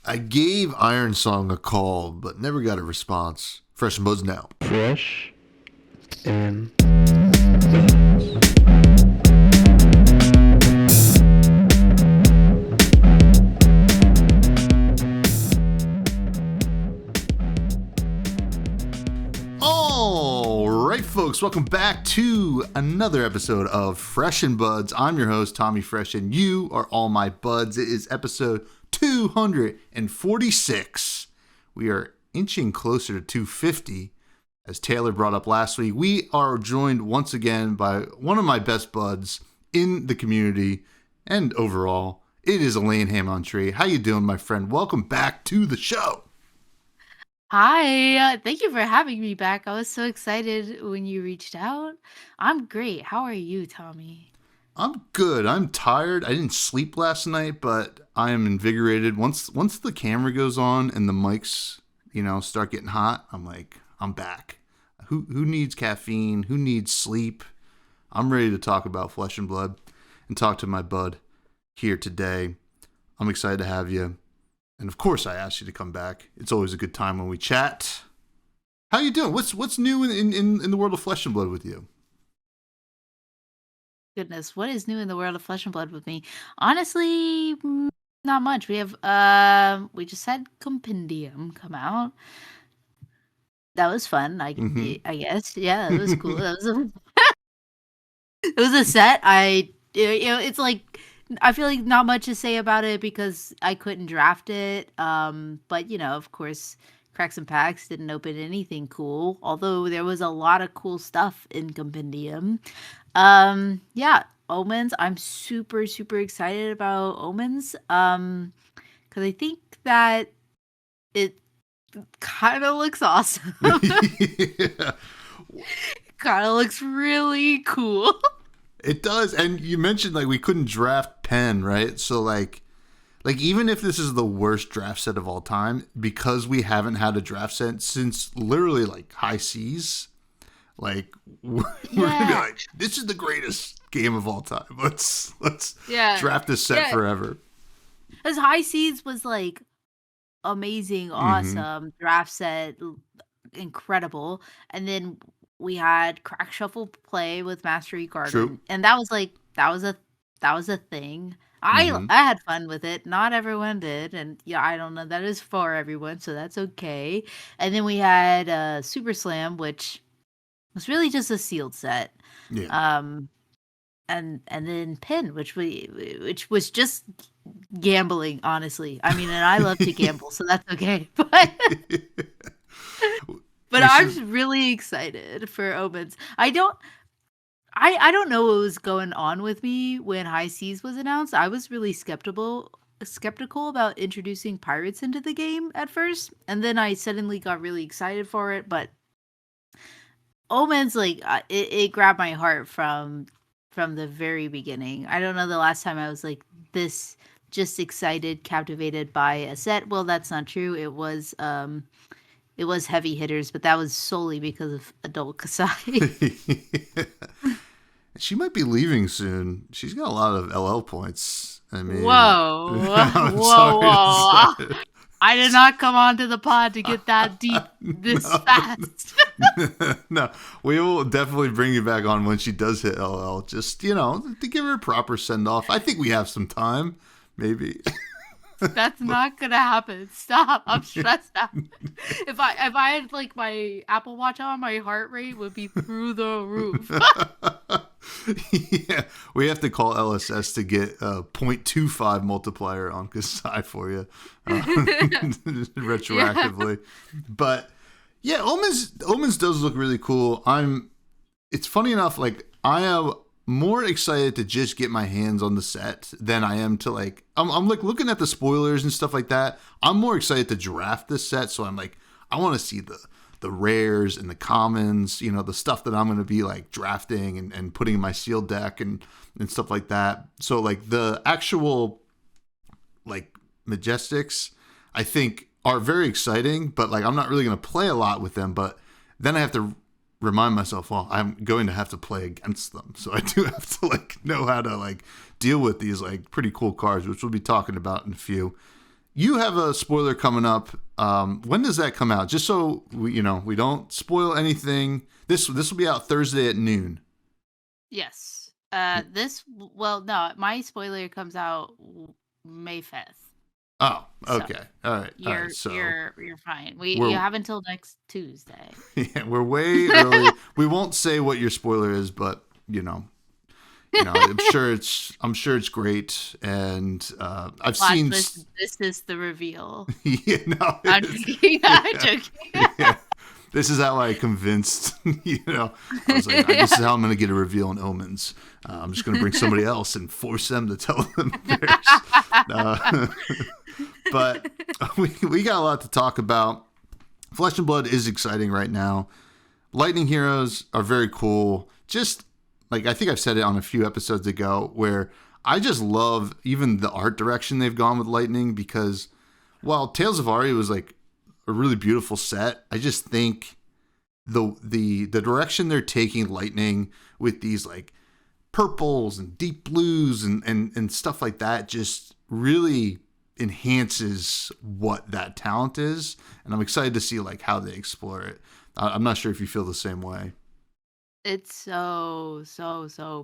I gave Iron Song a call, but never got a response. Fresh and Buds now. Fresh and All right, folks, welcome back to another episode of Fresh and Buds. I'm your host, Tommy Fresh, and you are all my buds. It is episode 246. We are inching closer to 250. As Taylor brought up last week, we are joined once again by one of my best buds in the community and overall. It is Elaine Hamontree. How you doing, my friend? Welcome back to the show. Hi, thank you for having me back. I was so excited when you reached out. I'm great. How are you, Tommy? I'm good. I'm tired. I didn't sleep last night, but I am invigorated. Once the camera goes on and the mics, start getting hot, I'm like, I'm back. Who needs caffeine? Who needs sleep? I'm ready to talk about Flesh and Blood and talk to my bud here today. I'm excited to have you. And of course, I asked you to come back. It's always a good time when we chat. How you doing? What's new in the world of Flesh and Blood with you? Goodness, what is new in the world of Flesh and Blood with me? Honestly, not much. We just had Compendium come out. That was fun. I guess. Yeah, it was cool. It was a set. It's like, I feel like not much to say about it because I couldn't draft it. But of course, Cracks and Packs didn't open anything cool. Although there was a lot of cool stuff in Compendium. Yeah, Omens. I'm super, super excited about Omens. Because I think that it kind of looks awesome. Yeah. Kind of looks really cool. It does, and you mentioned we couldn't draft Pen, right? So like even if this is the worst draft set of all time, because we haven't had a draft set since literally High Seas, we're gonna be like, this is the greatest game of all time. Let's draft this set forever. Because High Seas was amazing, awesome draft set, incredible, and then we had Crack Shuffle Play with Mastery Garden. True. And that was a thing. I had fun with it. Not everyone did, and I don't know. That is for everyone, so that's okay. And then we had Super Slam, which was really just a sealed set. Yeah. And then Pin, which was just gambling, honestly. I mean, and I love to gamble, so that's okay. But I'm really excited for Omens. I don't know what was going on with me when High Seas was announced. I was really skeptical about introducing pirates into the game at first, and then I suddenly got really excited for it. But Omens, it grabbed my heart from the very beginning. I don't know the last time I was this just excited, captivated by a set. Well, that's not true. It was heavy hitters, but that was solely because of Adult Kasai. She might be leaving soon. She's got a lot of LL points. I mean, whoa. I did not come onto the pod to get that deep this fast. No, we will definitely bring you back on when she does hit LL. Just, to give her a proper send-off. I think we have some time, maybe. That's not gonna happen. Stop. I'm stressed out. If I had my Apple Watch on, my heart rate would be through the roof. Yeah, we have to call LSS to get a 0.25 multiplier on Kasai for you retroactively. Yeah. But yeah, Omens does look really cool. It's funny enough, I am more excited to just get my hands on the set than I am to I'm looking at the spoilers and stuff like that. I'm more excited to draft this set, so I'm I want to see the rares and the commons, the stuff that I'm going to be drafting and putting in my sealed deck and stuff like that. So the actual Majestics, I think are very exciting, but I'm not really going to play a lot with them. But then I have to remind myself, well, I'm going to have to play against them. So I do have to know how to deal with these pretty cool cards, which we'll be talking about in a few. you have a spoiler coming up. When does that come out? Just so we don't spoil anything. This will be out Thursday at noon. Yes. No, my spoiler comes out May 5th. Oh, So okay. All right. So you're fine. You have until next Tuesday. Yeah, we're way early. We won't say what your spoiler is, but I'm sure it's great, and I've seen. This is the reveal. Yeah, no, I'm joking. I'm joking. Yeah. This is how I convinced, I was like, this is how I'm going to get a reveal in Omens. I'm just going to bring somebody else and force them to tell them theirs. But we got a lot to talk about. Flesh and Blood is exciting right now. Lightning Heroes are very cool. Just like, I think I've said it on a few episodes ago, where I just love even the art direction they've gone with Lightning, because while Tales of Aria was like a really beautiful set, I just think the direction they're taking Lightning with these like purples and deep blues and stuff like that just really enhances what that talent is, and I'm excited to see like how they explore it. I'm not sure if you feel the same way. It's so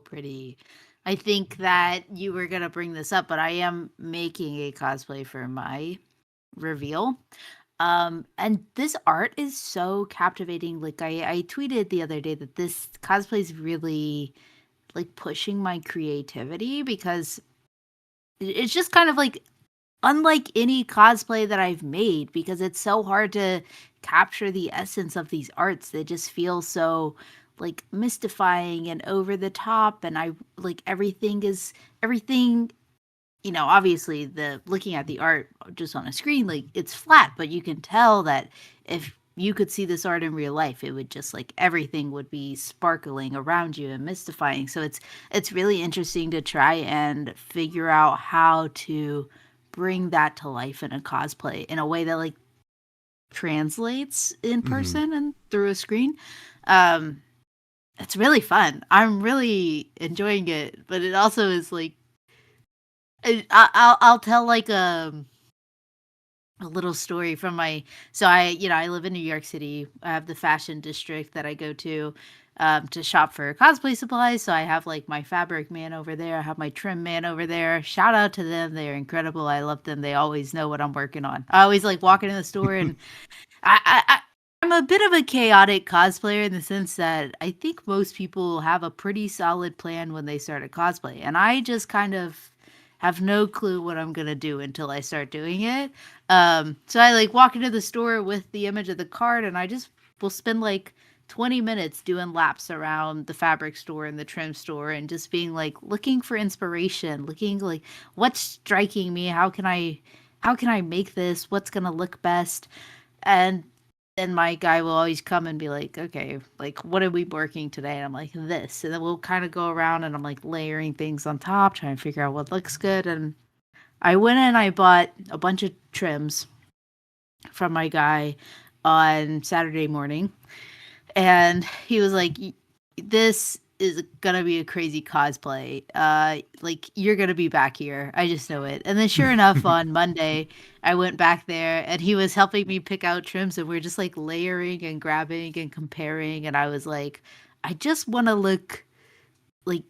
pretty. I think that you were gonna bring this up, but I am making a cosplay for my reveal. And this art is so captivating. Like I tweeted the other day that this cosplay is really like pushing my creativity, because it's just kind of like unlike any cosplay that I've made, because it's so hard to capture the essence of these arts. They just feel so like mystifying and over the top, and I like everything, obviously the looking at the art just on a screen, like it's flat, but you can tell that if you could see this art in real life, it would just like everything would be sparkling around you and mystifying. So it's really interesting to try and figure out how to bring that to life in a cosplay in a way that like translates in person and through a screen. It's really fun. I'm really enjoying it, but it also is like I'll tell like a little story from I live in New York City. I have the fashion district that I go to shop for cosplay supplies. So I have like my fabric man over there. I have my trim man over there. Shout out to them. They're incredible. I love them. They always know what I'm working on. I always like walking in the store, and I'm a bit of a chaotic cosplayer in the sense that I think most people have a pretty solid plan when they start a cosplay. And I just kind of have no clue what I'm going to do until I start doing it. So I like walk into the store with the image of the card, and I just will spend like 20 minutes doing laps around the fabric store and the trim store, and just being like looking for inspiration, looking like what's striking me, how can I make this, what's going to look best. And then my guy will always come and be like, okay, like, what are we working today? And I'm like, this. And then we'll kind of go around, and I'm like layering things on top, trying to figure out what looks good. And I went and I bought a bunch of trims from my guy on Saturday morning. And he was like, this is going to be a crazy cosplay. Like, you're going to be back here. I just know it. And then sure enough, on Monday, I went back there, and he was helping me pick out trims, and we're just like layering and grabbing and comparing. And I was like, I just want to look like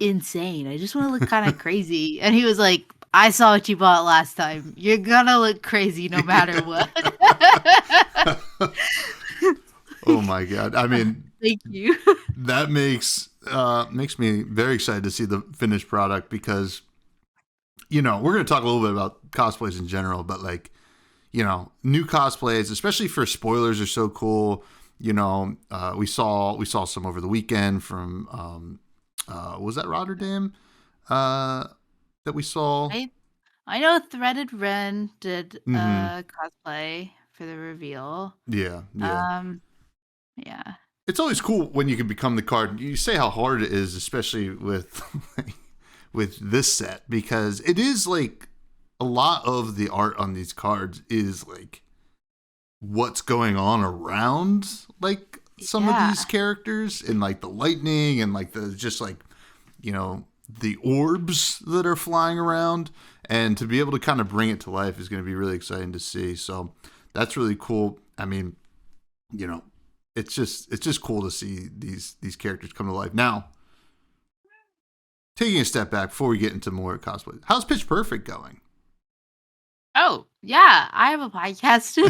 insane. I just want to look kind of crazy. And he was like, I saw what you bought last time. You're going to look crazy no matter what. Oh my God. I mean, thank you. That makes me very excited to see the finished product, because, we're going to talk a little bit about cosplays in general, but like, new cosplays, especially for spoilers, are so cool. We saw some over the weekend from, was that Rotterdam, that we saw? I know Threaded Ren did cosplay for the reveal. Yeah. Yeah. It's always cool when you can become the card. You say how hard it is, especially with this set, because it is like a lot of the art on these cards is like what's going on around like some of these characters, and like the lightning, and like the just like the orbs that are flying around, and to be able to kind of bring it to life is going to be really exciting to see. So that's really cool. I mean, it's just cool to see these characters come to life. Now, taking a step back before we get into more cosplay, how's Pitch Perfect going? Oh, yeah, I have a podcast too.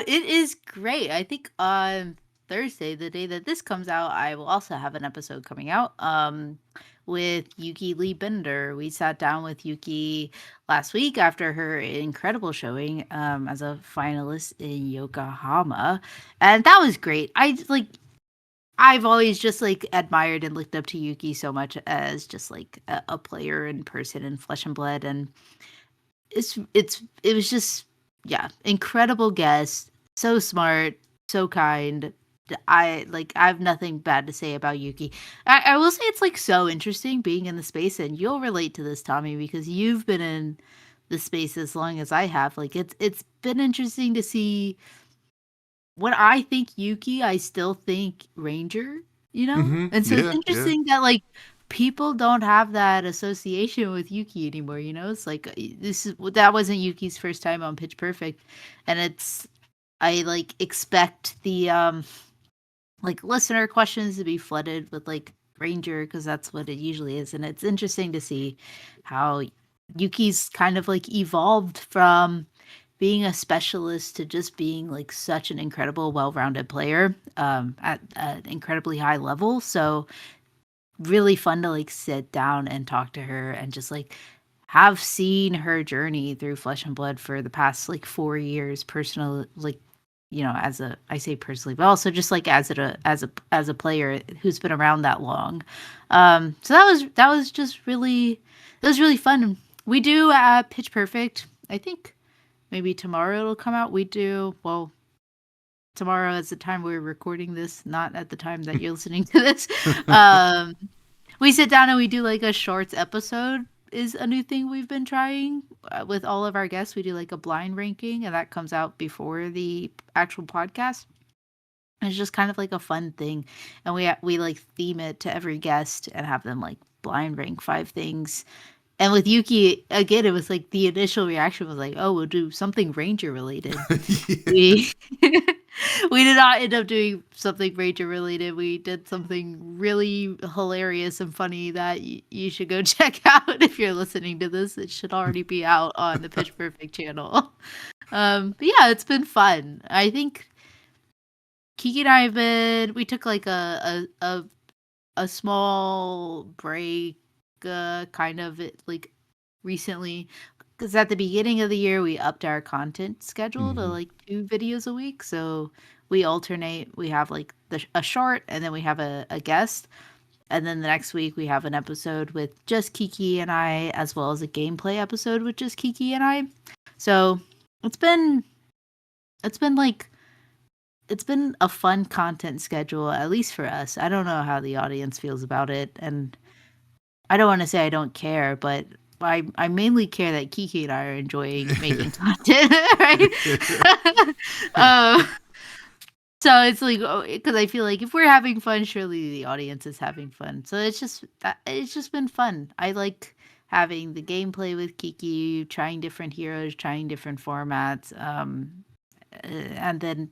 It is great. I think on Thursday, the day that this comes out, I will also have an episode coming out with Yuki Lee Bender. We sat down with Yuki last week after her incredible showing as a finalist in Yokohama, and that was great. I've always just admired and looked up to Yuki so much as just a player in person in Flesh and Blood, and it was just incredible guest, so smart, so kind. I have nothing bad to say about Yuki. I will say it's so interesting being in the space, and you'll relate to this, Tommy, because you've been in the space as long as I have. It's been interesting to see. When I think Yuki, I still think Ranger, Mm-hmm. And so it's interesting that people don't have that association with Yuki anymore, It's that wasn't Yuki's first time on Pitch Perfect, and I expect the listener questions to be flooded with Ranger, because that's what it usually is, and it's interesting to see how Yuki's kind of evolved from being a specialist to just being such an incredible, well-rounded player at an incredibly high level. So really fun to sit down and talk to her and just have seen her journey through Flesh and Blood for the past 4 years, personally, I say personally, but also just as a player who's been around that long. So that was just really fun. We do Pitch Perfect. I think maybe tomorrow it'll come out. Tomorrow is the time we're recording this, not at the time that you're listening to this. We sit down and we do a shorts episode is a new thing we've been trying with all of our guests. We do a blind ranking, and that comes out before the actual podcast. It's just kind of a fun thing, and we theme it to every guest and have them blind rank 5 things. And with Yuki, again, it was the initial reaction was oh, we'll do something Ranger related. We did not end up doing something Ranger related. We did something really hilarious and funny that you should go check out if you're listening to this. It should already be out on the Pitch Perfect channel. But yeah, it's been fun. I think Kiki and I we took a small break, kind of recently, because at the beginning of the year we upped our content schedule to 2 videos a week. So we alternate. We have a short, and then we have a guest, and then the next week we have an episode with just Kiki and I, as well as a gameplay episode with just Kiki and I. So it's been a fun content schedule, at least for us. I don't know how the audience feels about it, and I don't want to say I don't care, but I mainly care that Kiki and I are enjoying making content, right? So it's because I feel if we're having fun, surely the audience is having fun. So it's just been fun. I like having the gameplay with Kiki, trying different heroes, trying different formats, and then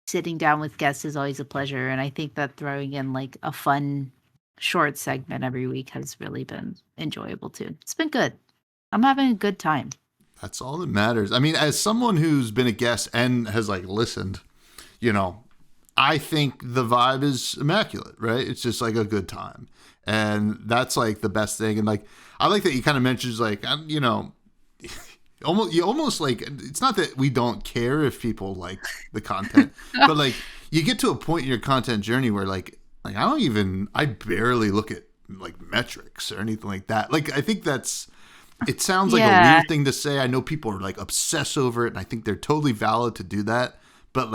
sitting down with guests is always a pleasure. And I think that throwing in a fun short segment every week has really been enjoyable too. It's been good. I'm having a good time. That's all that matters. I mean, as someone who's been a guest and has listened, I think the vibe is immaculate, right? It's just a good time. And that's the best thing. And I like that you kind of mentioned almost it's not that we don't care if people like the content, but you get to a point in your content journey where I barely look at metrics or anything like that. I think it sounds like a weird thing to say. I know people are obsessed over it, and I think they're totally valid to do that. But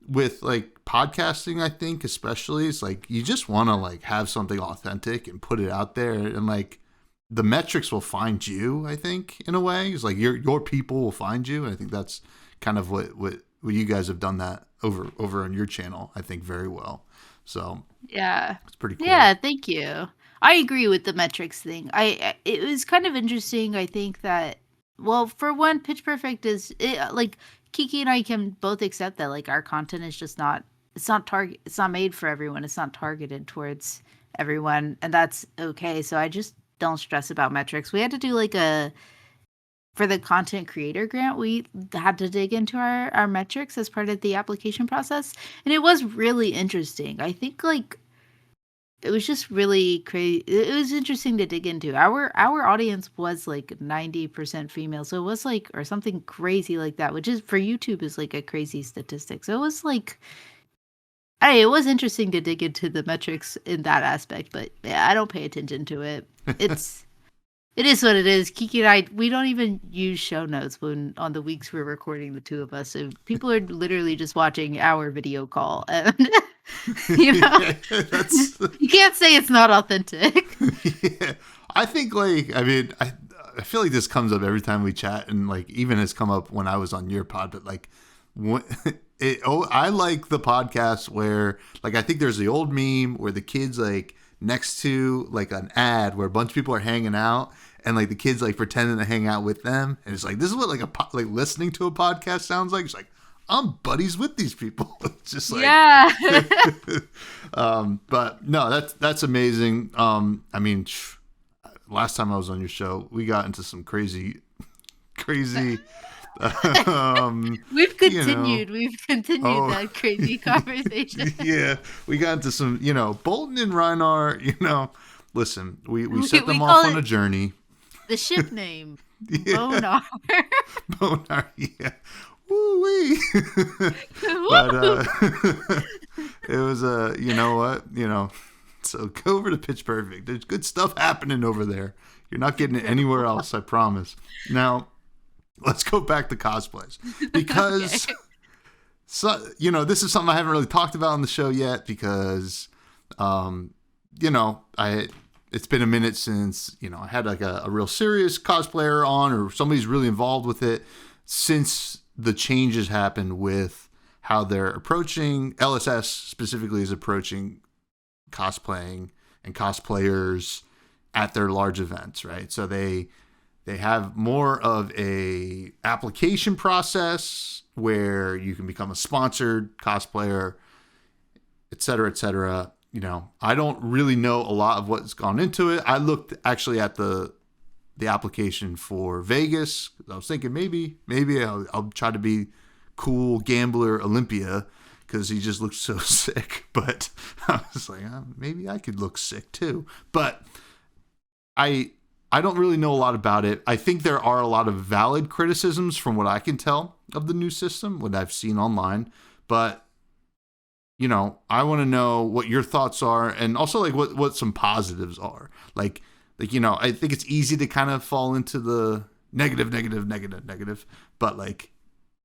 with podcasting, I think especially, it's you just want to have something authentic and put it out there, and the metrics will find you. I think in a way, it's your people will find you, and I think that's kind of what you guys have done that over on your channel. I think very well. So Yeah. it's pretty cool. Yeah, thank you. I agree with the metrics thing. It was kind of interesting. I think that, well, for one, Pitch Perfect is like Kiki and I can both accept that like our content is just not, it's not made for everyone. It's not targeted towards everyone, and that's okay. So I just don't stress about metrics. We had to do like for the content creator grant, we had to dig into our metrics as part of the application process, and it was really interesting. I think like it was just really crazy. It was interesting to dig into. Our audience was like 90% female, so it was like, or something crazy like that, which is for YouTube is like a crazy statistic. So it was like, it was interesting to dig into the metrics in that aspect, but yeah, I don't pay attention to it. It is what it is. Kiki and I, we don't even use show notes when on the weeks we're recording, the two of us. So people are literally just watching our video call, and you know, you can't say it's not authentic. Yeah. I think like, I mean, I feel like this comes up every time we chat, and like even has come up when I was on your pod, but like I like the podcast where like, I think there's the old meme where the kids like next to like an ad where a bunch of people are hanging out, and like the kids like pretending to hang out with them, and it's like, this is what like like listening to a podcast sounds like. It's like, I'm buddies with these people. It's just like, yeah. But no, that's amazing. I mean, last time I was on your show, we got into some crazy We've continued that crazy conversation. Yeah, we got into some, Bolton and Reinar, listen, we set them call off on it a journey. The ship name, Yeah. Bonar. Bonar, yeah. Woo-wee. But it was you know what, so go over to Pitch Perfect. There's good stuff happening over there. You're not getting it anywhere else, I promise. Now, let's go back to cosplays, because Okay. so this is something I haven't really talked about on the show yet, because it's been a minute since I had like a real serious cosplayer on, or somebody's really involved with it, since the changes happened with how they're approaching, LSS specifically is approaching cosplaying and cosplayers at their large events, right? So they have more of a application process where you can become a sponsored cosplayer, et cetera, et cetera. I don't really know a lot of what's gone into it. I looked actually at the application for Vegas. I was thinking maybe I'll try to be cool gambler Olympia, because he just looks so sick. But I was like, maybe I could look sick too. But I don't really know a lot about it. I think there are a lot of valid criticisms from what I can tell of the new system, what I've seen online. But, I want to know what your thoughts are, and also like what some positives are. Like, I think it's easy to kind of fall into the negative. But like,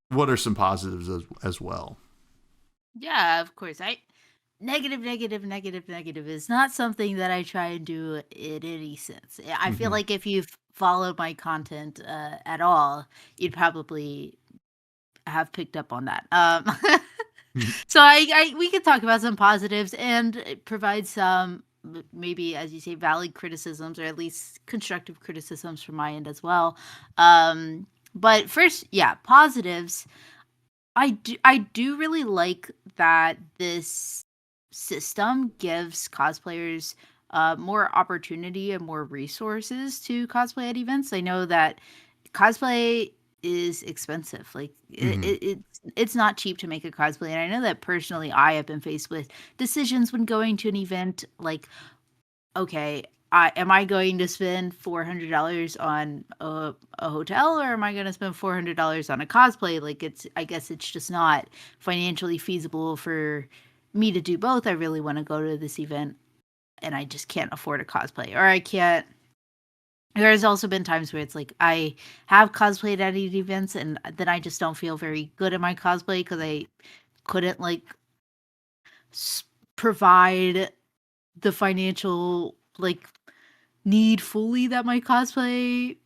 what are some positives as well? Yeah, of course. Negative is not something that I try and do in any sense. I feel like if you've followed my content at all, you'd probably have picked up on that. So we could talk about some positives and provide some, maybe, as you say, valid criticisms, or at least constructive criticisms from my end as well. But first, yeah, positives. I do really like that this system gives cosplayers more opportunity and more resources to cosplay at events. I know that cosplay is expensive. Like it's not cheap to make a cosplay, and I know that personally I have been faced with decisions when going to an event, like, okay, am I going to spend $400 on a hotel, or am I going to spend $400 on a cosplay? Like, I guess it's just not financially feasible for me to do both. I really want to go to this event, and I just can't afford a cosplay, or I can't. There's also been times where it's like I have cosplayed at events, and then I just don't feel very good at my cosplay because I couldn't like provide the financial like need fully that my cosplay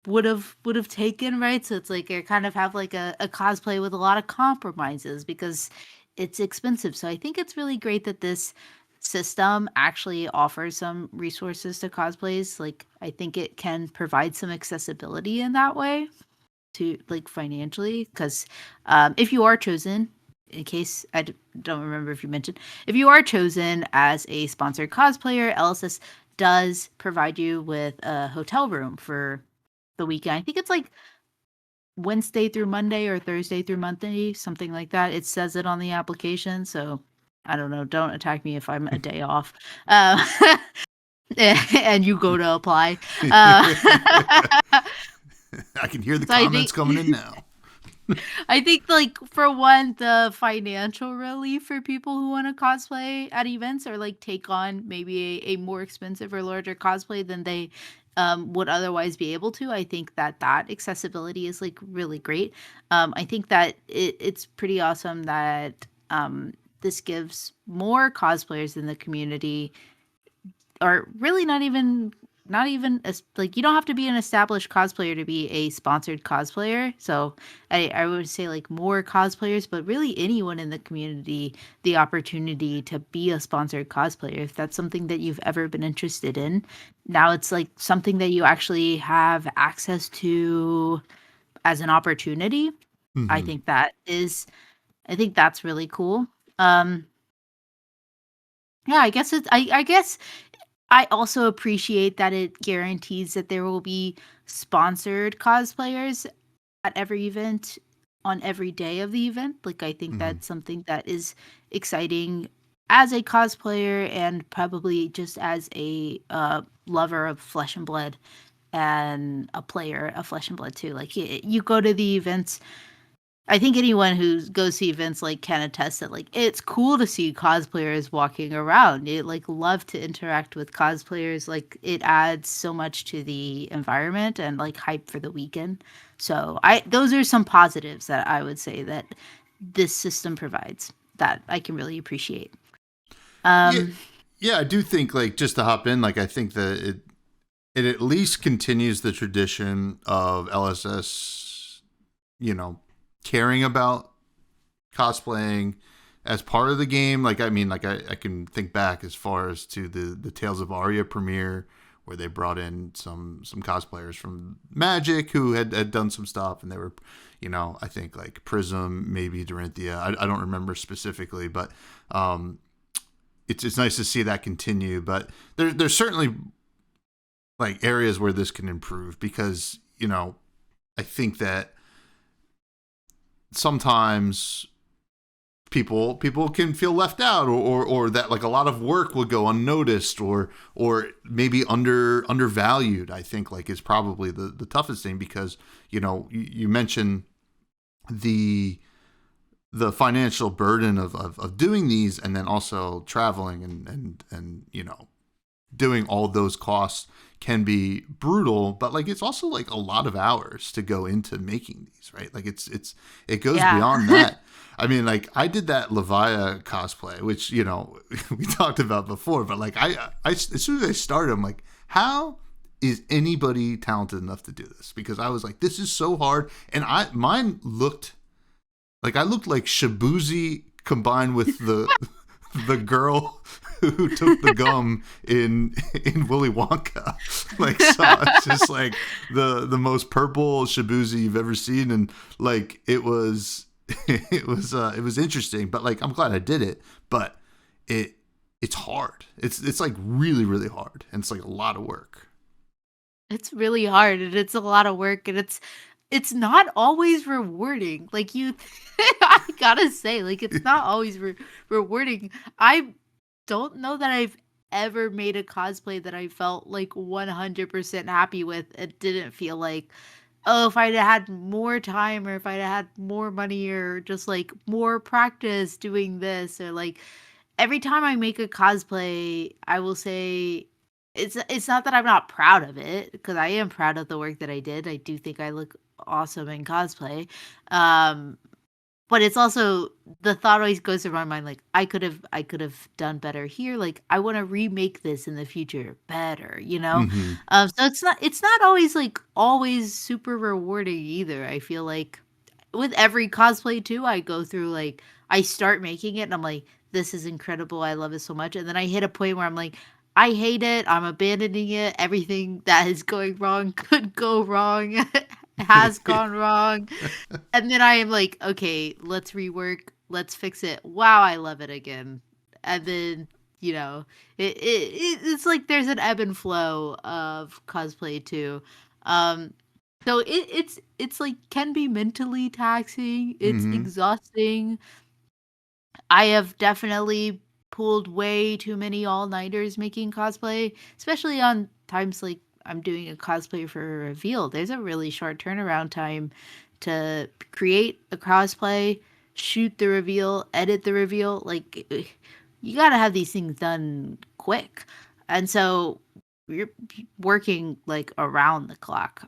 would have taken, right? So it's like I kind of have like a cosplay with a lot of compromises, because it's expensive. So I think it's really great that this system actually offers some resources to cosplays. Like, I think it can provide some accessibility in that way to, like, financially, because if you are chosen, in case don't remember if you mentioned, if you are chosen as a sponsored cosplayer, LSS does provide you with a hotel room for the weekend. I think it's like Wednesday through Monday or Thursday through Monday, something like that. It says it on the application, so I don't know. Don't attack me if I'm a day off, and you go to apply. I can hear the So I comments think coming in now. I think, like, for one, the financial relief for people who want to cosplay at events or like take on maybe a more expensive or larger cosplay than they would otherwise be able to. I think that accessibility is like really great. I think that it's pretty awesome that this gives more cosplayers in the community, or really not even as, like, you don't have to be an established cosplayer to be a sponsored cosplayer. So I would say like more cosplayers, but really anyone in the community, the opportunity to be a sponsored cosplayer. If that's something that you've ever been interested in, now it's like something that you actually have access to as an opportunity. I Mm-hmm. think I think that's really cool. Um, yeah, I guess I also appreciate that it guarantees that there will be sponsored cosplayers at every event on every day of the event. Like, I think Mm-hmm. that's something that is exciting as a cosplayer and probably just as a lover of Flesh and Blood and a player of Flesh and Blood too. Like, you go to the events. I think anyone who goes to events like can attest that like it's cool to see cosplayers walking around. It like love to interact with cosplayers. Like, it adds so much to the environment and like hype for the weekend. So those are some positives that I would say that this system provides that I can really appreciate. Yeah, Um yeah, I do think, like, just to hop in, like, I think that it at least continues the tradition of LSS, you know, caring about cosplaying as part of the game. Like, I mean, like, I can think back as far as to the Tales of Aria premiere, where they brought in some cosplayers from Magic who had done some stuff, and they were, I think like Prism, maybe Dorinthia. I don't remember specifically, but it's nice to see that continue. But there's certainly like areas where this can improve, because I think that sometimes people can feel left out, or that like a lot of work will go unnoticed, or maybe undervalued. I think like is probably the toughest thing, because you mentioned the financial burden of doing these, and then also traveling and doing all those costs can be brutal. But like it's also like a lot of hours to go into making these, right? Like it goes yeah. beyond that. I mean, like I did that Levia cosplay, which we talked about before, but like I as soon as I started, I'm like, how is anybody talented enough to do this? Because I was like, this is so hard, and mine looked like, I looked like Shabuzi combined with the girl who took the gum in Willy Wonka. Like, so it's just like the most purple Shabuzi you've ever seen, and like it was interesting. But like, I'm glad I did it. But it's hard. It's like really, really hard, and it's like a lot of work. It's really hard and it's a lot of work, and it's not always rewarding. Like, you I gotta say, like, it's not always rewarding. I don't know that I've ever made a cosplay that I felt like 100% happy with. It didn't feel like, oh, if I'd had more time, or if I'd had more money, or just like more practice doing this, or like every time I make a cosplay, I will say it's not that I'm not proud of it, because I am proud of the work that I did. I do think I look awesome in cosplay. Um, but it's also, the thought always goes through my mind like, I could have done better here. Like, I want to remake this in the future better, you know? Mm-hmm. So it's not always like always super rewarding either. I feel like with every cosplay too, I go through like, I start making it and I'm like, this is incredible. I love it so much. And then I hit a point where I'm like, I hate it. I'm abandoning it. Everything that is going wrong could go wrong, has gone wrong. And then I am like, okay, let's rework. Let's fix it. Wow, I love it again. And then, it's like there's an ebb and flow of cosplay too. Um, so it's like can be mentally taxing. It's Mm-hmm. exhausting. I have definitely pulled way too many all-nighters making cosplay, especially on times like I'm doing a cosplay for a reveal. There's a really short turnaround time to create a cosplay, shoot the reveal, edit the reveal. Like you got to have these things done quick. And so you're working like around the clock.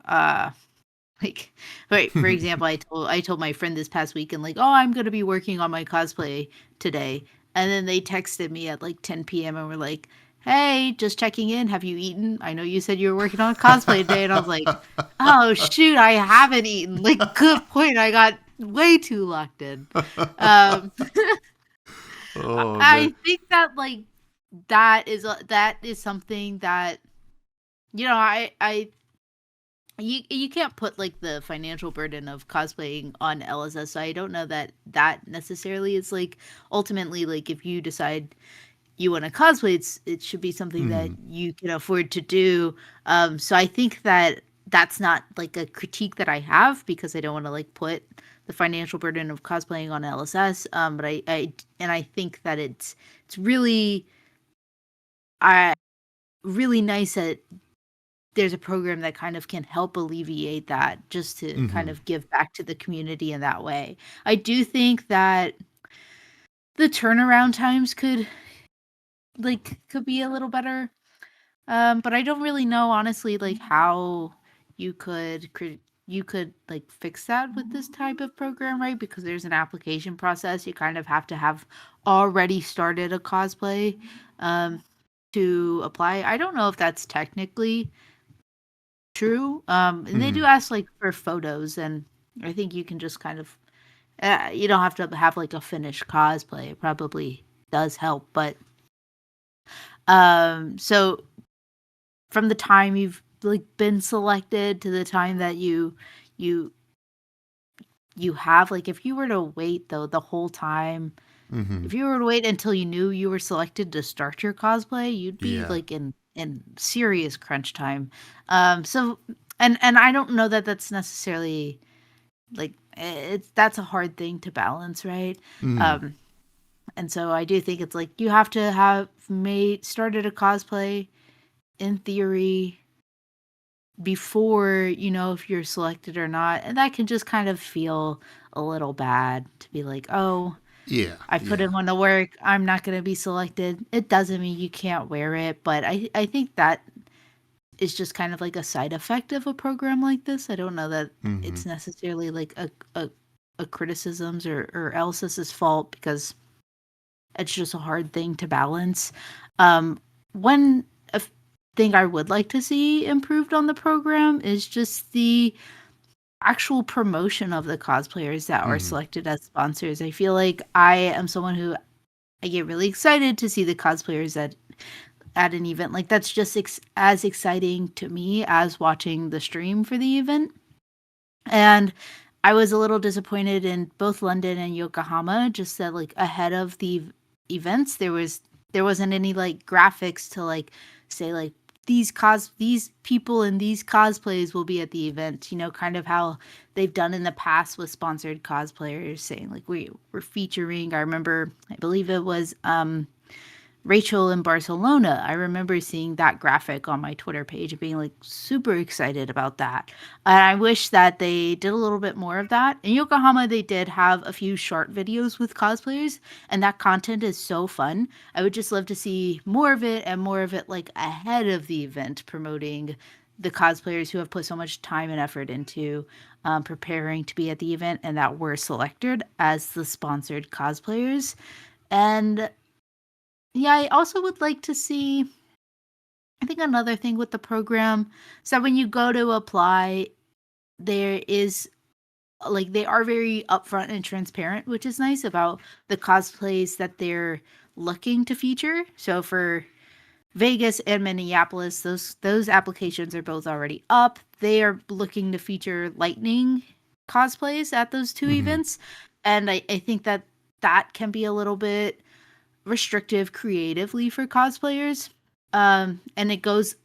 Like, right, for example, I told my friend this past weekend, like, oh, I'm gonna be working on my cosplay today, and then they texted me at like 10 p.m. and were like, hey, just checking in. Have you eaten? I know you said you were working on cosplay today, and I was like, oh shoot, I haven't eaten. Like, good point. I got way too locked in. Um, Oh man. I think that like that is something that I you can't put like the financial burden of cosplaying on LSS. So I don't know that necessarily is like ultimately like if you decide you want to cosplay, it should be something that you can afford to do. So I think that that's not like a critique that I have because I don't want to like put the financial burden of cosplaying on LSS. But I think that it's really really nice that there's a program that kind of can help alleviate that just to kind of give back to the community in that way. I do think that the turnaround times could be a little better. But I don't really know honestly like how you could like fix that with this type of program, right? Because there's an application process. You kind of have to have already started a cosplay to apply. I don't know if that's technically true. And they do ask like for photos, and I think you can just kind of you don't have to have like a finished cosplay. It probably does help, but so from the time you've like been selected to the time that you have like if you were to wait though the whole time, if you were to wait until you knew you were selected to start your cosplay, you'd be Yeah. like in serious crunch time. So and I don't know that that's necessarily like that's a hard thing to balance, right? And so I do think it's like you have to have started a cosplay in theory before you know if you're selected or not, and that can just kind of feel a little bad to be like, oh, Yeah. I put in the work, I'm not going to be selected. It doesn't mean you can't wear it, but I think that is just kind of like a side effect of a program like this. I don't know that it's necessarily like a criticism's or else's fault because it's just a hard thing to balance. One thing I would like to see improved on the program is just the actual promotion of the cosplayers that are selected as sponsors. I feel like I am someone who I get really excited to see the cosplayers at an event. Like that's just as exciting to me as watching the stream for the event. And I was a little disappointed in both London and Yokohama just that like ahead of the events there wasn't any like graphics to like say like these people in these cosplays will be at the event, kind of how they've done in the past with sponsored cosplayers saying like we're featuring. I believe it was Rachel in Barcelona. I remember seeing that graphic on my Twitter page and being like super excited about that. And I wish that they did a little bit more of that. In Yokohama, they did have a few short videos with cosplayers, and that content is so fun. I would just love to see more of it and more of it like ahead of the event, promoting the cosplayers who have put so much time and effort into preparing to be at the event and that were selected as the sponsored cosplayers. And yeah, I also would like to see, I think another thing with the program is that when you go to apply, there is like they are very upfront and transparent, which is nice about the cosplays that they're looking to feature. So for Vegas and Minneapolis, those applications are both already up. They are looking to feature lightning cosplays at those two events. And I think that that can be a little bit restrictive creatively for cosplayers. And it goes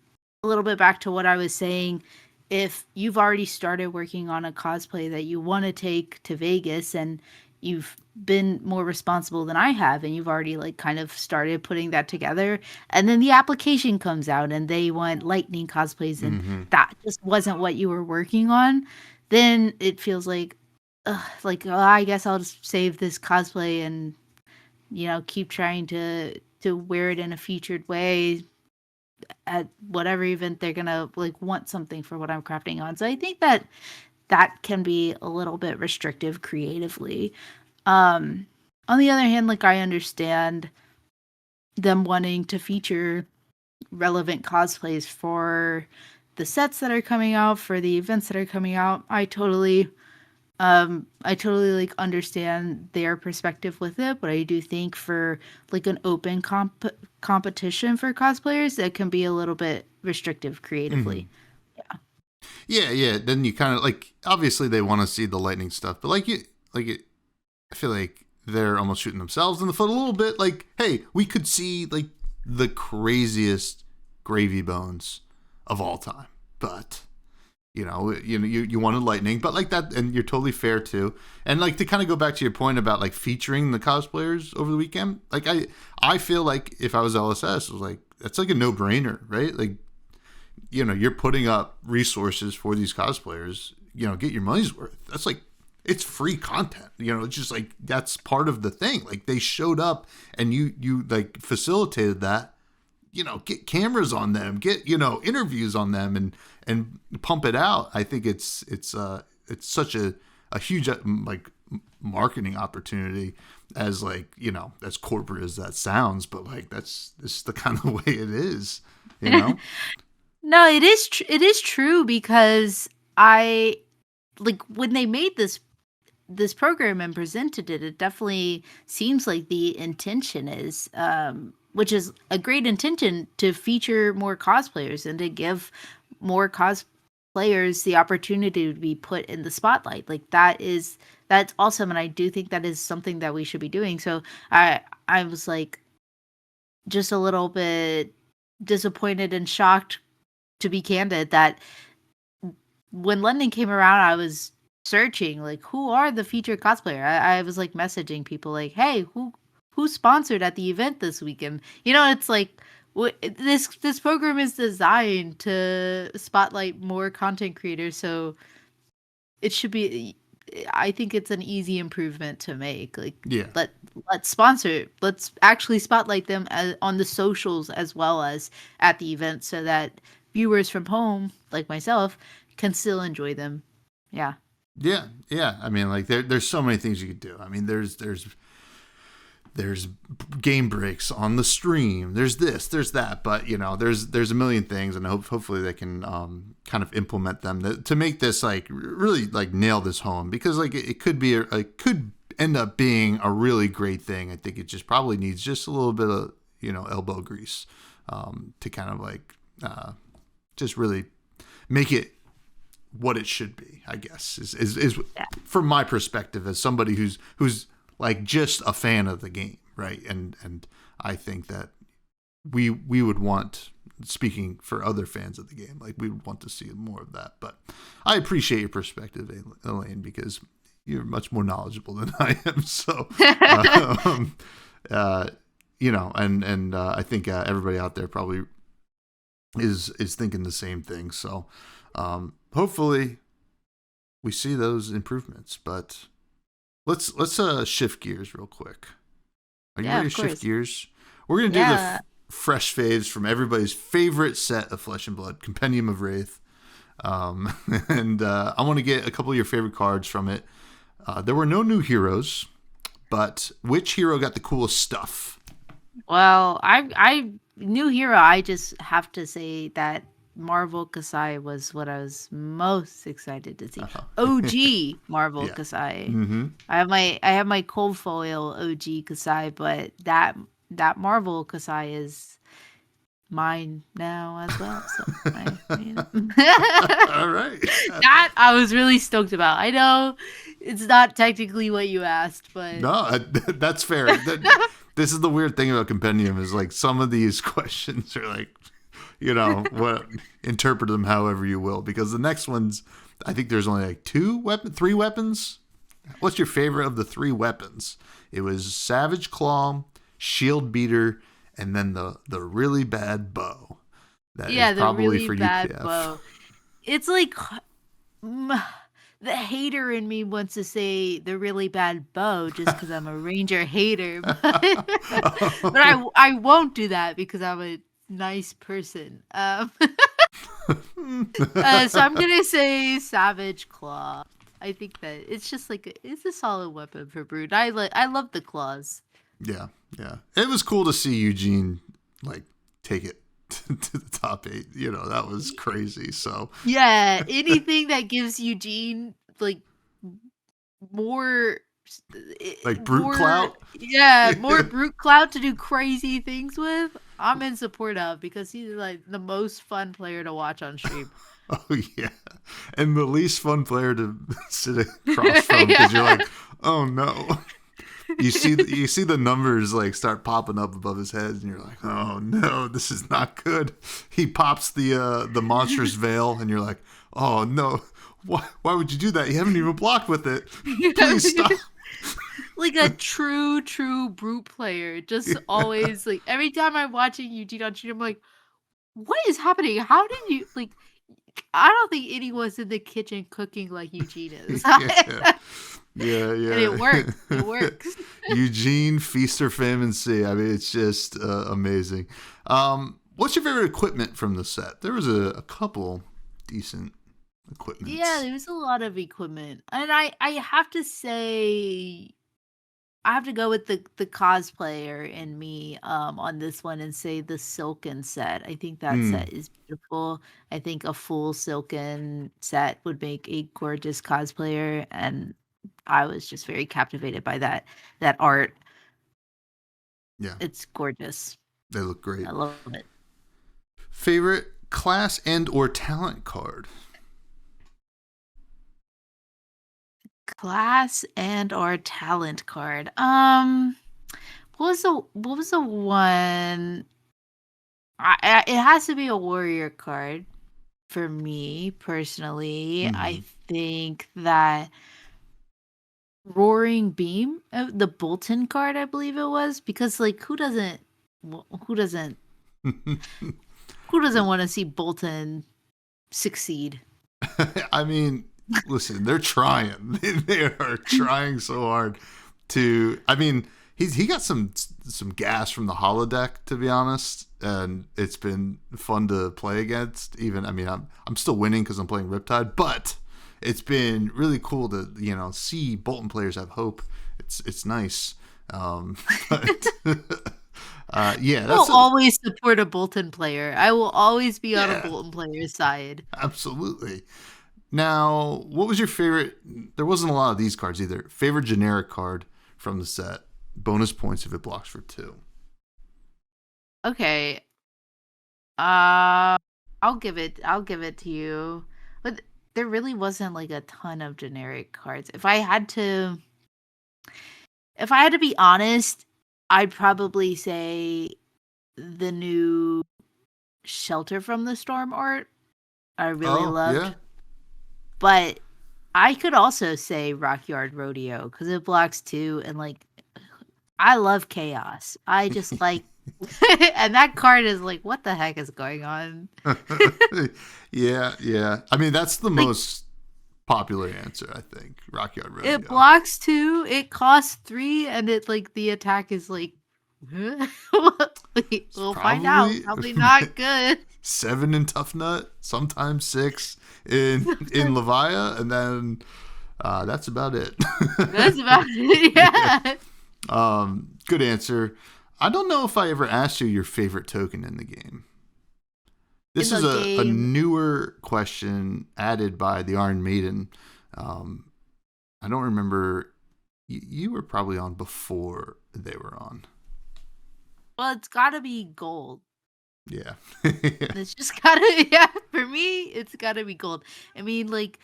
a little bit back to what I was saying. If you've already started working on a cosplay that you want to take to Vegas and you've been more responsible than I have and you've already like kind of started putting that together, and then the application comes out and they want lightning cosplays and that just wasn't what you were working on, then it feels like oh, I guess I'll just save this cosplay and keep trying to wear it in a featured way at whatever event they're gonna like want something for what I'm crafting on. So I think that can be a little bit restrictive creatively. On the other hand, like I understand them wanting to feature relevant cosplays for the sets that are coming out, for the events that are coming out. I totally like understand their perspective with it, but I do think for like an open competition for cosplayers, that can be a little bit restrictive creatively. Yeah. Then you kind of like, obviously they want to see the lightning stuff, but I feel like they're almost shooting themselves in the foot a little bit. Like, hey, we could see like the craziest gravy bones of all time, but you wanted lightning, but like that, and you're totally fair too. And like to kind of go back to your point about like featuring the cosplayers over the weekend, like I feel like if I was LSS, it was like that's like a no-brainer, right? Like you're putting up resources for these cosplayers, get your money's worth. That's like it's free content, it's just like that's part of the thing. Like they showed up and you like facilitated that. Get cameras on them, get interviews on them, and pump it out. I think it's such a huge like marketing opportunity, as like as corporate as that sounds, but like this is the kind of way it is. No, it is true, because I like when they made this program and presented it, it definitely seems like the intention is which is a great intention, to feature more cosplayers and to give more cosplayers the opportunity to be put in the spotlight. Like that's awesome, and I do think that is something that we should be doing. So I was like just a little bit disappointed and shocked, to be candid, that when London came around, I was searching like who are the featured cosplayer. I was like messaging people like, hey, who's sponsored at the event this weekend? It's like this program is designed to spotlight more content creators, so it should be. I think it's an easy improvement to make. Like, let's actually spotlight them on the socials as well as at the event, so that viewers from home, like myself, can still enjoy them. Yeah. I mean, like there's so many things you could do. I mean, there's game breaks on the stream. There's this, there's that, but there's a million things, and hopefully they can kind of implement them to make this like really like nail this home, because like it could be it could end up being a really great thing. I think it just probably needs just a little bit of elbow grease to kind of like just really make it what it should be, I guess, is from my perspective as somebody who's like just a fan of the game, right? And I think that we would want, speaking for other fans of the game, like we would want to see more of that. But I appreciate your perspective, Elaine, because you're much more knowledgeable than I am. So, and I think everybody out there probably is thinking the same thing. So, hopefully we see those improvements, but let's shift gears real quick. Are you ready to shift gears? We're going to do the fresh faves from everybody's favorite set of Flesh and Blood, Compendium of Wraith. And I want to get a couple of your favorite cards from it. There were no new heroes, but which hero got the coolest stuff? Well, I new hero, I just have to say that Marvel Kasai was what I was most excited to see. Uh-huh. OG Marvel Yeah. Kasai. Mm-hmm. I have my cold foil OG Kasai, but that Marvel Kasai is mine now as well. So All right. that I was really stoked about. I know it's not technically what you asked, but No, that's fair. This is the weird thing about Compendium is like some of these questions are like, what interpret them however you will, because the next ones, I think there's only like 3 weapons. What's your favorite of the 3 weapons? It was Savage Claw, Shield Beater, and then the really bad bow. That is probably the really for bad UPF. bow. It's like the hater in me wants to say the really bad bow just because I'm a Ranger hater, but I won't do that because I'm a nice person. So I'm gonna say Savage Claw. I think that it's just like it's a solid weapon for Brood. I love the claws. Yeah. It was cool to see Eugene like take it to the top 8. That was crazy. So yeah, anything that gives Eugene like more like brute clout. Yeah, more brute clout to do crazy things with. I'm in support of because he's like the most fun player to watch on stream. Oh yeah, and the least fun player to sit across from because you're like, oh no. You see the numbers like start popping up above his head, and you're like, oh no, this is not good. He pops the monstrous veil, and you're like, oh no, why would you do that? You haven't even blocked with it. Please stop. Like a true brute player, just always like every time I'm watching Eugene on stream, I'm like, what is happening? How did you like? I don't think anyone's in the kitchen cooking like Eugene is. Yeah. And it works. It works. Eugene, feast or famine see. I mean, it's just amazing. What's your favorite equipment from the set? There was a couple decent equipment. Yeah, there was a lot of equipment. And I have to say, I have to go with the cosplayer in me on this one and say the silken set. I think that set is beautiful. I think a full silken set would make a gorgeous cosplayer, and I was just very captivated by that art. Yeah. It's gorgeous. They look great. I love it. Favorite class and or talent card? Class and or talent card. What was the one? It has to be a warrior card for me personally. Mm-hmm. I think that Roaring Beam, the Bolton card, I believe it was, because like who doesn't want to see Bolton succeed? I mean, listen, they're trying. They are trying so hard to. I mean, he got some gas from the holodeck, to be honest, and it's been fun to play against. Even, I mean, I'm still winning because I'm playing Riptide, but it's been really cool to see Bolton players have hope. It's nice. But yeah, I will always support a Bolton player. I will always be on a Bolton player's side. Absolutely. Now, what was your favorite? There wasn't a lot of these cards either. Favorite generic card from the set? Bonus points if it blocks for 2. Okay. I'll give it to you. But there really wasn't like a ton of generic cards. If I had to be honest, I'd probably say the new Shelter from the Storm art I really loved. Yeah. But I could also say Rockyard Rodeo because it blocks 2, and like I love chaos. I just like and that card is like, what the heck is going on? Yeah. I mean, that's the most popular answer, I think. Rockyard Rodeo. It blocks 2, it costs 3, and it like the attack is like we'll find out. Probably not good. 7 in Tough Nut, sometimes 6 in Levia, and then that's about it. That's about it. Yeah. Good answer. I don't know if I ever asked you your favorite token in the game. This in is the a game. newer question added by the Iron Maiden. I don't remember. You were probably on before they were on. Well, it's got to be gold. Yeah. It's just gotta, yeah, for me, it's gotta be gold. I mean, like,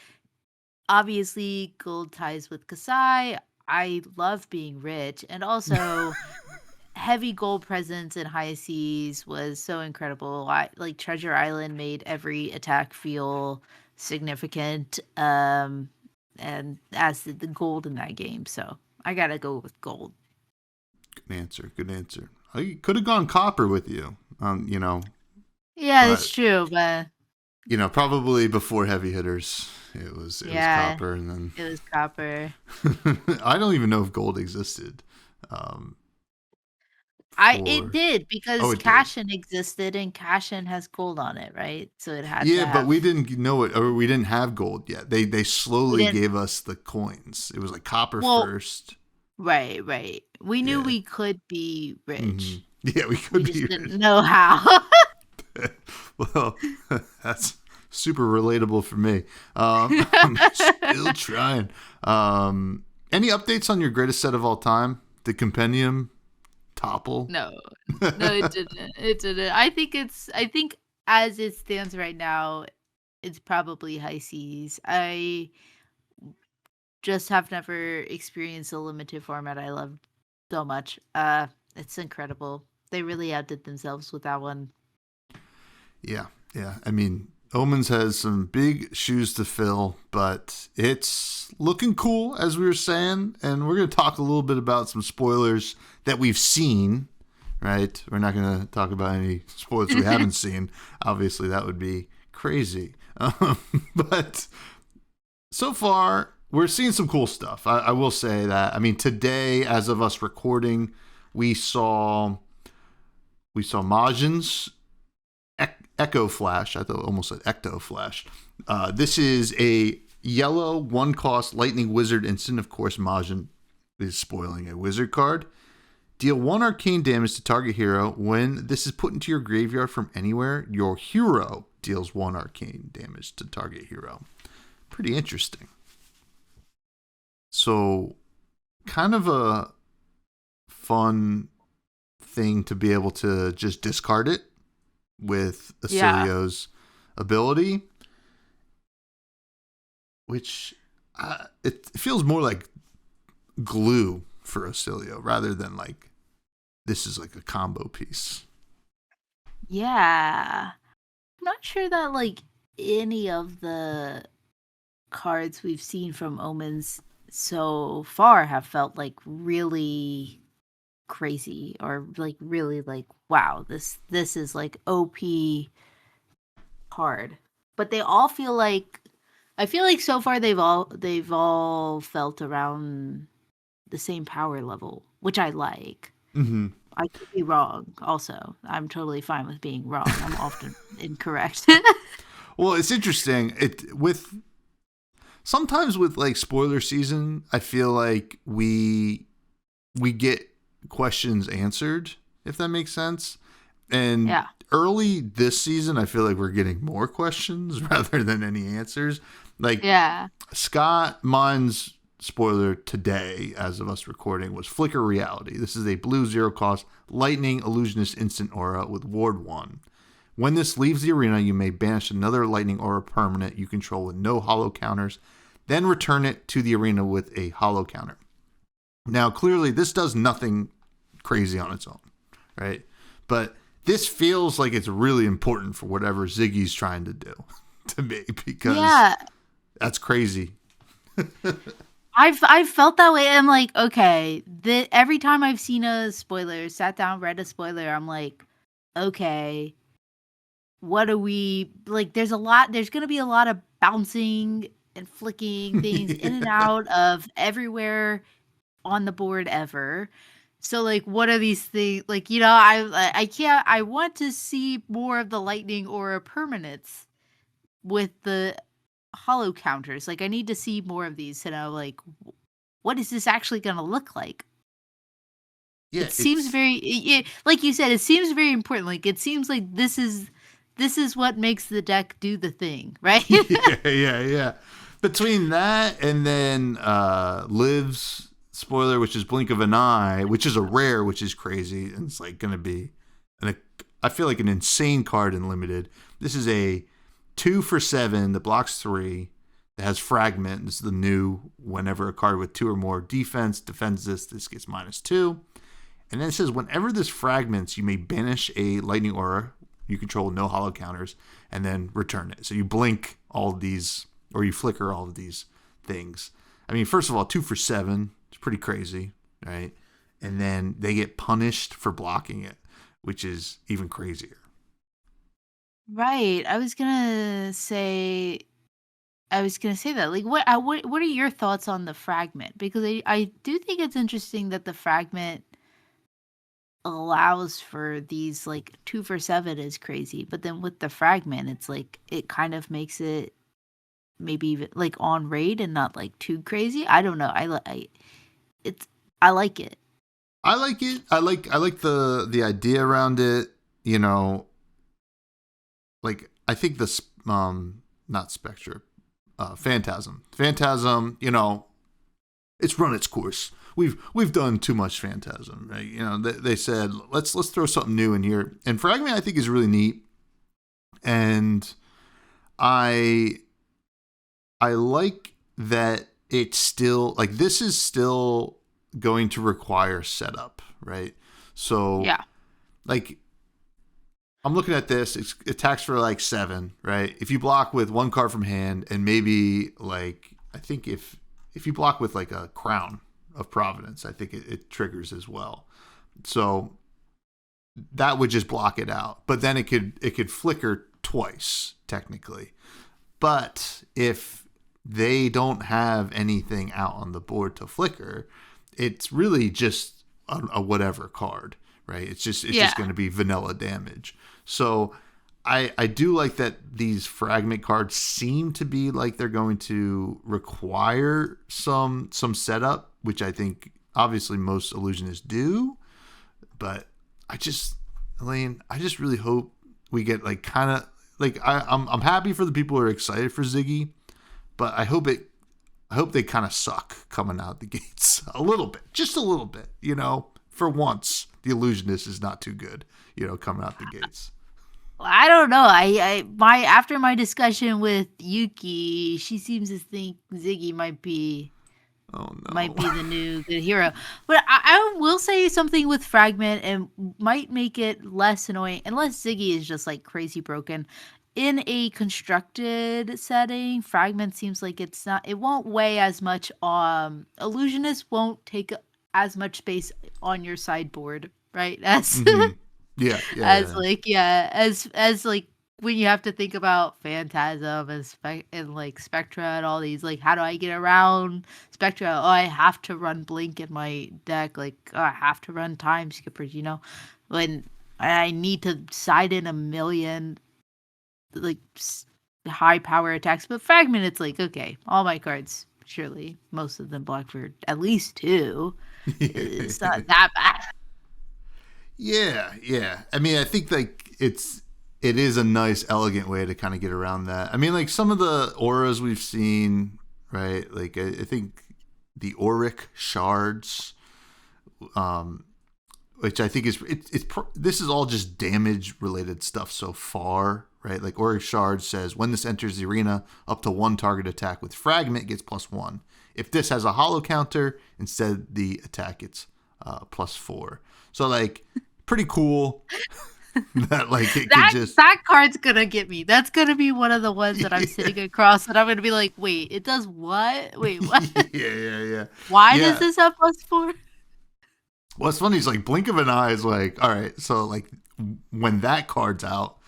obviously, gold ties with Kasai. I love being rich. And also, heavy gold presence in high seas was so incredible. Like, Treasure Island made every attack feel significant. And as did the gold in that game. So I gotta go with gold. Good answer. Good answer. I could have gone copper with you. Yeah, But that's true, but probably before heavy hitters, it was yeah, copper, and then it was copper. I don't even know if gold existed. Um, It for did Oh, because it did. Cashin existed and Cashin has gold on it, right? So it had to Yeah, but we have. didn't know it, or we didn't have gold yet. They We slowly didn't. gave us the coins. It was like copper Well, first. right, right. We knew Yeah. we could be Hmm. rich. Yeah, we We could be just rich. didn't know how. Well, that's super relatable for me. I'm still trying. Any updates on your greatest set of all time? The compendium topple? No, no, it didn't. It didn't. I think as it stands right now, it's probably high seas. I just have never experienced a limited format I love so much. It's incredible. They really outdid themselves with that one. Yeah, yeah. I mean, Omens has some big shoes to fill, but it's looking cool, as we were saying. And we're going to talk a little bit about some spoilers that we've seen, right? We're not going to talk about any spoilers we haven't seen. Obviously, that would be crazy. But so far, we're seeing some cool stuff. I will say that. I mean, today, as of us recording, we saw Majin's Echo Flash. I thought almost said Ecto Flash. This is a yellow 1-cost Lightning Wizard instant. Of course, Majin is spoiling a wizard card. Deal 1 arcane damage to target hero. When this is put into your graveyard from anywhere, your hero deals 1 arcane damage to target hero. Pretty interesting. So, kind of a fun thing to be able to just discard it with Acilio's ability, which it feels more like glue for Acilio rather than like this is like a combo piece. Yeah. I'm not sure that like any of the cards we've seen from Omens so far have felt like really crazy or like really like wow, this is like OP card. But they all feel like I feel like so far they've all felt around the same power level, which I like. Mm-hmm. I could be wrong. Also, I'm totally fine with being wrong. I'm often incorrect. Well, it's interesting. Sometimes with like spoiler season, I feel like we get questions answered, if that makes sense. And Yeah. early this season, I feel like we're getting more questions rather than any answers. Like Yeah. Scott, mine's spoiler today, as of us recording, was Flicker Reality. This is a blue 0-cost Lightning Illusionist instant aura with Ward 1. When this leaves the arena, you may banish another Lightning Aura permanent you control with no hollow counters, then return it to the arena with a hollow counter. Now, clearly, this does nothing crazy on its own, right? But this feels like it's really important for whatever Ziggy's trying to do to me, because that's crazy. I've felt that way. I'm like, okay, every time I've seen a spoiler, sat down, read a spoiler, I'm like, okay, what are we like? There's gonna be a lot of bouncing and flicking things in and out of everywhere on the board ever. So like, what are these things? Like, I can't. I want to see more of the lightning aura permanents with the hollow counters. Like, I need to see more of these. And I'm like, what is this actually going to look like? Yeah, It seems very, like you said, it seems very important. Like, it seems like this is this is what makes the deck do the thing, right? Yeah. Between that and then Liv's spoiler, which is Blink of an Eye, which is a rare, which is crazy, and it's like going to be, I feel like an insane card in limited. This is a 2 for 7 that blocks 3. That has Fragment. This is the new, whenever a card with 2 or more defense defends this gets -2. And then it says, whenever this fragments, you may banish a lightning aura you control, no hollow counters, and then return it. So you blink all of these, or you flicker all of these things. I mean, first of all, 2 for 7. It's pretty crazy, right? And then they get punished for blocking it, which is even crazier. Right. I was gonna say that. Like, what are your thoughts on the fragment? Because I do think it's interesting that the fragment allows for these, like, 2 for 7 is crazy, but then with the fragment, it's like it kind of makes it maybe even like on raid and not like too crazy. I don't know. I like it. I like it. I like the idea around it. You know, like I think the not Spectre. Phantasm. You know, it's run its course. We've done too much Phantasm, right? You know, they said let's throw something new in here. And Fragment, I think, is really neat. And I like that it's still like this is still going to require setup, right? So yeah, like I'm looking at this. It attacks for like 7, right? If you block with 1 card from hand, and maybe like I think if you block with like a Crown of Providence, I think it triggers as well. So that would just block it out. But then it could flicker twice technically. But if they don't have anything out on the board to flicker, it's really just a whatever card, right? It's just going to be vanilla damage. So I do like that these fragment cards seem to be like they're going to require some setup, which I think obviously most illusionists do. But Elaine, I just really hope we get like kind of like I'm happy for the people who are excited for Ziggy, but I hope they kind of suck coming out the gates a little bit, just a little bit. You know, for once the illusionist is not too good. You know, coming out the gates. I don't know. After my discussion with Yuki, she seems to think Ziggy might be the new good hero. But I will say something with Fragment and might make it less annoying, unless Ziggy is just like crazy broken. In a constructed setting, Fragment seems like it won't weigh as much. Illusionist won't take as much space on your sideboard, right? As as like when you have to think about Phantasm and like Spectra and all these, like, how do I get around Spectra? Oh, I have to run Blink in my deck. Like, oh, I have to run Time Skippers, you know? When I need to side in a million, like, high power attacks. But Fragment, it's like, okay, all my cards, surely, most of them block for at least 2. It's not that bad. Yeah. I mean, I think like it is a nice, elegant way to kind of get around that. I mean, like some of the auras we've seen, right? Like I think the Auric shards, which I think is this is all just damage related stuff so far, right? Like Auric shard says when this enters the arena, up to 1 target attack with Fragment gets +1. If this has a hollow counter, instead the attack gets +4. So like pretty cool that like that card's gonna get me. That's gonna be one of the ones that I'm sitting across and I'm gonna be like, wait, it does what? Wait, what? Yeah. Why does this have +4? What's funny is like Blink of an Eye is like, all right, so like when that card's out,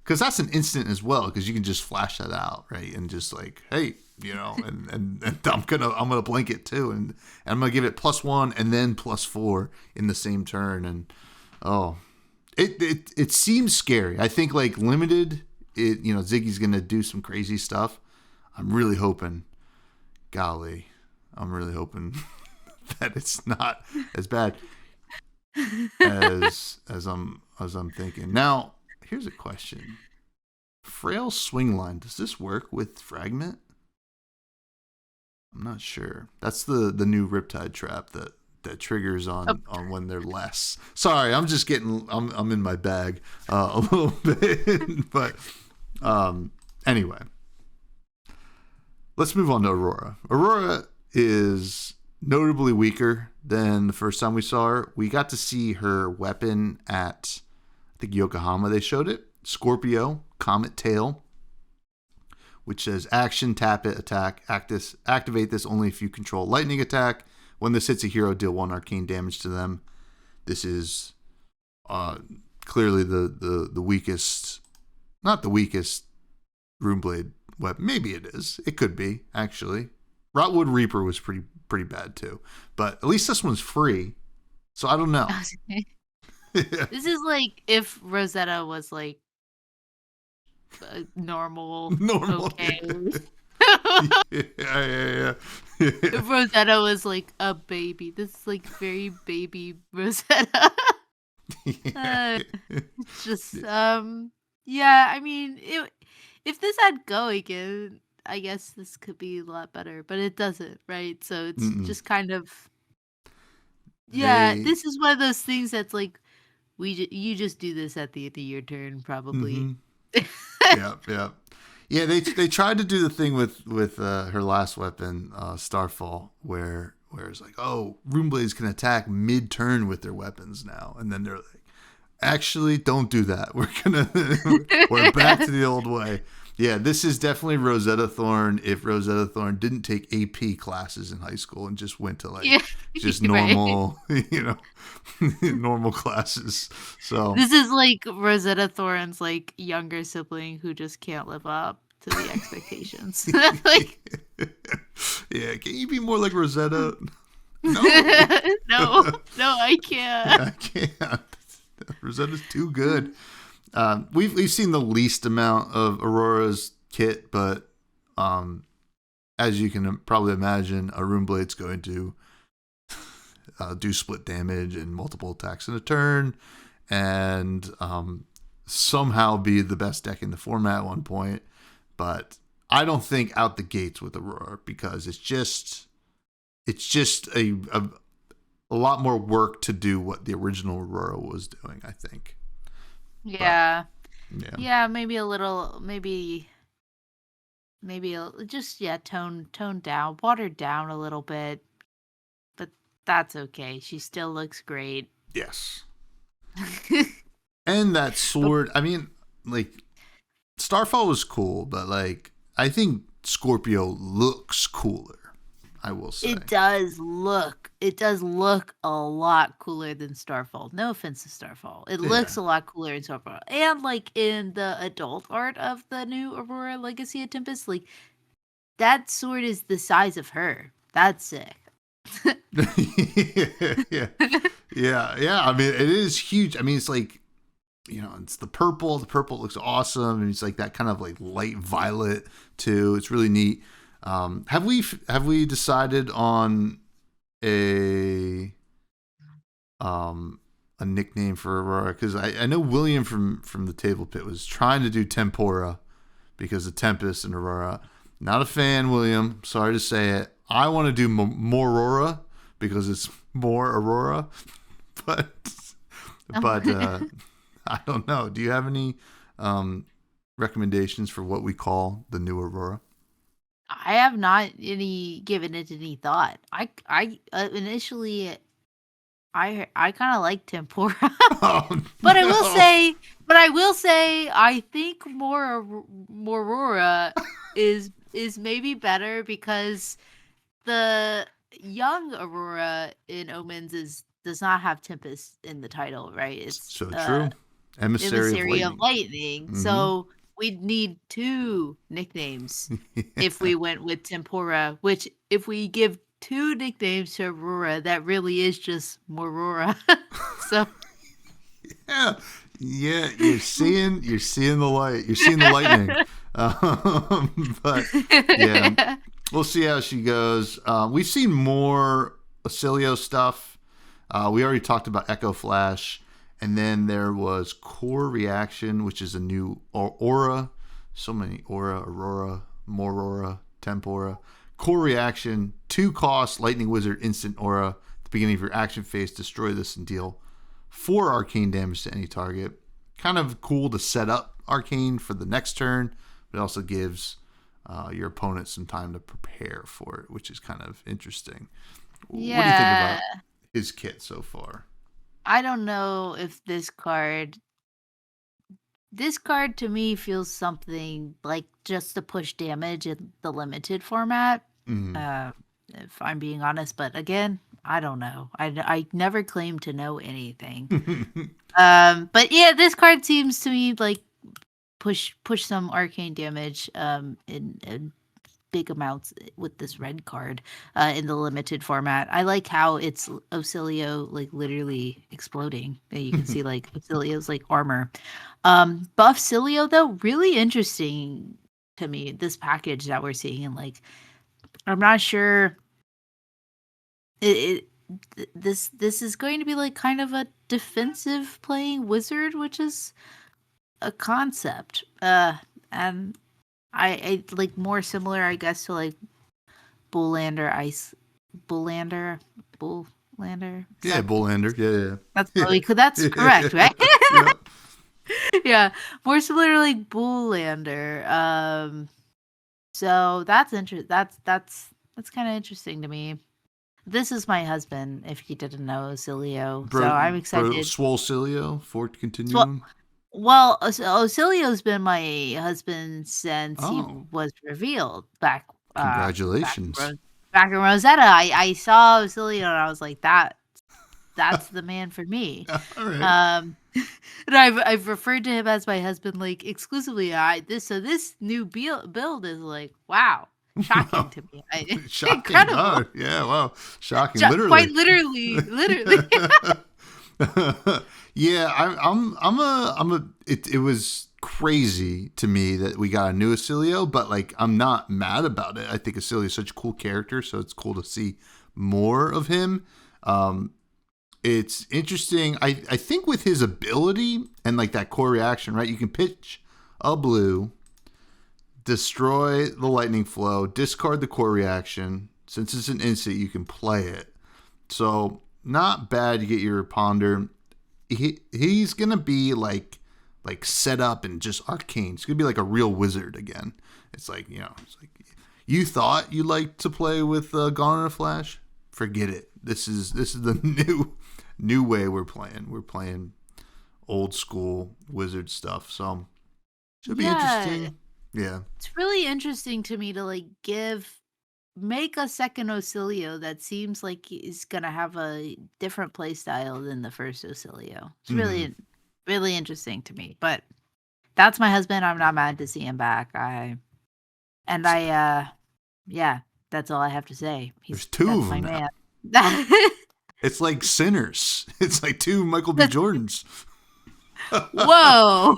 because that's an instant as well, because you can just flash that out, right? And just like, hey, you know, and I'm gonna blink it too, and I'm gonna give it +1 and then +4 in the same turn, and it seems scary. I think like limited, Ziggy's gonna do some crazy stuff. I'm really hoping that it's not as bad as I'm thinking. Now, here's a question. Frail swing line. Does this work with fragment? I'm not sure. That's the new Riptide trap that triggers on when they're less. Sorry, I'm just getting I'm in my bag a little bit, but anyway, let's move on to Aurora. Aurora is notably weaker than the first time we saw her. We got to see her weapon at, I think, Yokohama. They showed it. Scorpio, Comet Tail, which says action, tap it, attack, activate this only if you control lightning attack. When this hits a hero, deal 1 arcane damage to them. This is clearly the weakest, not the weakest Runeblade weapon. Maybe it is. It could be, actually. Rotwood Reaper was pretty bad too. But at least this one's free. So I don't know. This is like if Rosetta was like normal. Okay. Yeah. If Rosetta was like a baby. This is like very baby Rosetta. It's just yeah, I mean, if this had Go again, I guess this could be a lot better, but it doesn't, right? So it's just kind of this is one of those things that's like you just do this at the end of your turn, probably. Yeah, they tried to do the thing with her last weapon, Starfall, where it's like, oh, Runeblades can attack mid-turn with their weapons now, and then they're like, actually, don't do that. We're back to the old way. Yeah, this is definitely Rosetta Thorn if Rosetta Thorn didn't take AP classes in high school and just went to just normal, normal classes. So this is like Rosetta Thorn's like younger sibling who just can't live up to the expectations. Yeah, can you be more like Rosetta? No, I can't. I can't. Rosetta's too good. We've seen the least amount of Aurora's kit, but as you can probably imagine, a Runeblade's going to do split damage and multiple attacks in a turn, and somehow be the best deck in the format at one point. But I don't think out the gates with Aurora, because it's just a lot more work to do what the original Aurora was doing, I think. Yeah. But, yeah, maybe a little, just toned down, watered down a little bit, but that's okay. She still looks great. Yes. And that sword, I mean, like, Starfall was cool, but like, I think Scorpio looks cooler, I will say. It does look a lot cooler than Starfall. No offense to Starfall. It looks a lot cooler in Starfall. And like in the adult art of the new Aurora Legacy of Tempest, like that sword is the size of her. That's sick. Yeah. I mean, it is huge. I mean, it's like, it's the purple. The purple looks awesome, and it's like that kind of like light violet too. It's really neat. Have we decided on a nickname for Aurora? Because I know William from the Table Pit was trying to do Tempora because of Tempest and Aurora. Not a fan, William. Sorry to say it. I want to do Morora because it's more Aurora, but I don't know. Do you have any recommendations for what we call the new Aurora? I have not given it any thought. I initially I kind of like Tempora, but I will say I think more Aurora is maybe better because the young Aurora in Omens does not have Tempest in the title, right? It's so true. Emissary of Lightning. Mm-hmm. So we'd need 2 nicknames if we went with Tempora, which if we give 2 nicknames to Aurora, that really is just Morora. So yeah, you're seeing the light. You're seeing the lightning. But yeah, we'll see how she goes. We've seen more Acilio stuff. We already talked about Echo Flash. And then there was Core Reaction, which is a new aura So many aura, aurora, morora, tempora. Core reaction, 2 cost, lightning wizard, instant aura. At the beginning of your action phase, destroy this and deal 4 arcane damage to any target. Kind of cool to set up arcane for the next turn, but it also gives your opponent some time to prepare for it, which is kind of interesting. Yeah. What do you think about his kit so far? I don't know if this card to me feels something like just to push damage in the limited format. If I'm being honest, but again, I don't know. I never claim to know anything. But yeah, this card seems to me like push some arcane damage in big amounts with this red card in the limited format. I like how it's Ocilio like literally exploding. You can see like Ocilio's like armor. Buff Cilio though, really interesting to me, this package that we're seeing. And like, I'm not sure this is going to be like kind of a defensive playing wizard, which is a concept. And I like more similar, I guess, to like Bullander. Yeah, Bullander. Yeah. That's probably that's correct, right? Yeah. Yeah, more similar to like Bullander. So that's that's kind of interesting to me. This is my husband, if you didn't know, Ocilio. So I'm excited. Swole Cilio, Fort Continuum. Well, Ocilio's been my husband since he was revealed back. Congratulations. Back in Rosetta, I saw Ocilio and I was like, that's the man for me. All right. And I've referred to him as my husband like exclusively. This new build is like, wow, shocking to me. Shocking. Incredible. God. Yeah, wow. Shocking. Quite literally. Yeah, it was crazy to me that we got a new Ocilio, but like I'm not mad about it. I think Ocilio is such a cool character, so it's cool to see more of him. It's interesting. I think with his ability and like that core reaction, right? You can pitch a blue, destroy the lightning flow, discard the core reaction. Since it's an instant, you can play it. So not bad. You get your ponder. He's gonna be like set up and just arcane. It's gonna be like a real wizard again. It's like, it's like you thought you liked to play with Gone in a Flash. Forget it. This is the new way we're playing. We're playing old school wizard stuff. So should be interesting. Yeah, it's really interesting to me to like make a second Ocilio that seems like he's gonna have a different play style than the first Ocilio. It's really, really interesting to me. But that's my husband. I'm not mad to see him back. Yeah, that's all I have to say. There's 2 of them now. It's like Sinners. It's like 2 Michael B. Jordans. Whoa.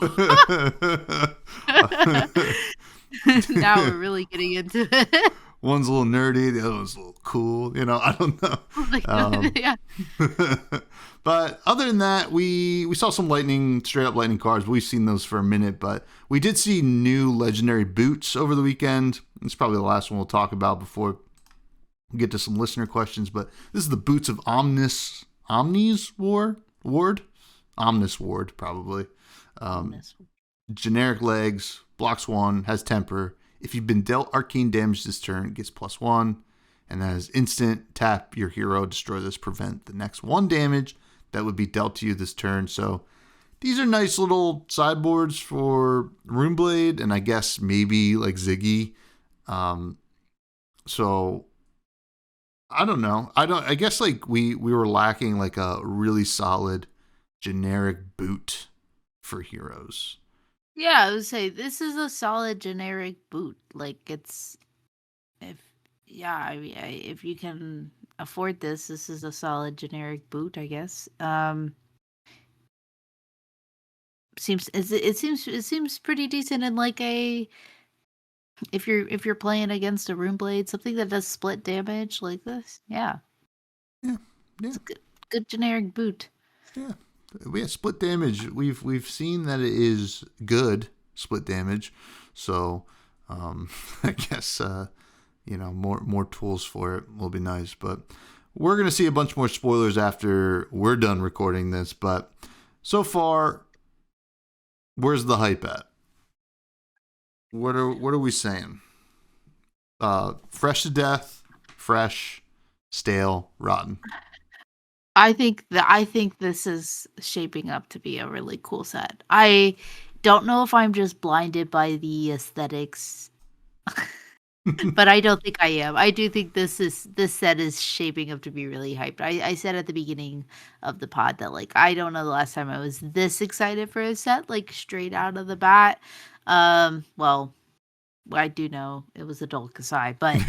Now we're really getting into it. One's a little nerdy, the other one's a little cool. I don't know. Yeah. But other than that, we saw some straight up lightning cards. We've seen those for a minute, but we did see new legendary boots over the weekend. It's probably the last one we'll talk about before we get to some listener questions. But this is the boots of Omnis Ward, probably. Generic legs, blocks 1, has temper. If you've been dealt arcane damage this turn, it gets +1. And that is instant. Tap your hero, destroy this, prevent the next 1 damage that would be dealt to you this turn. So these are nice little sideboards for Runeblade and I guess maybe like Ziggy. So I don't know. I guess like we were lacking like a really solid generic boot for heroes. Yeah, I would say this is a solid generic boot. Like if you can afford this is a solid generic boot, I guess. It seems pretty decent in like if you're playing against a Runeblade, something that does split damage like this. Yeah. It's a good generic boot. Yeah. Split damage. We've seen that it is good split damage. So I guess more tools for it will be nice. But we're gonna see a bunch more spoilers after we're done recording this. But so far, where's the hype at? What are we saying? Fresh to death, fresh, stale, rotten. I think this is shaping up to be a really cool set. I don't know if I'm just blinded by the aesthetics, but I don't think I am. I do think this set is shaping up to be really hyped. I said at the beginning of the pod that like I don't know the last time I was this excited for a set like straight out of the bat. Well, I do know it was Adult Kasai, but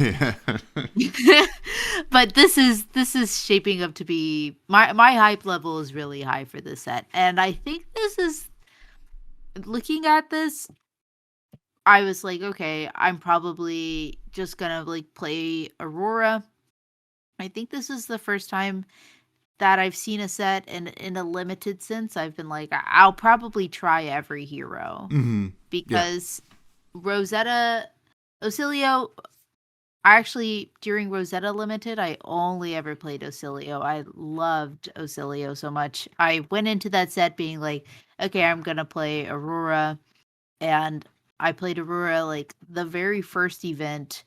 but this is shaping up to be my hype level is really high for this set, and I think this is looking at this. I was like, okay, I'm probably just gonna like play Aurora. I think this is the first time that I've seen a set in a limited sense. I've been like, I'll probably try every hero because. Rosetta Ocilio, actually during Rosetta Limited I only ever played Ocilio. I loved Ocilio so much. I went into that set being like, okay, I'm gonna play Aurora, and I played Aurora like the very first event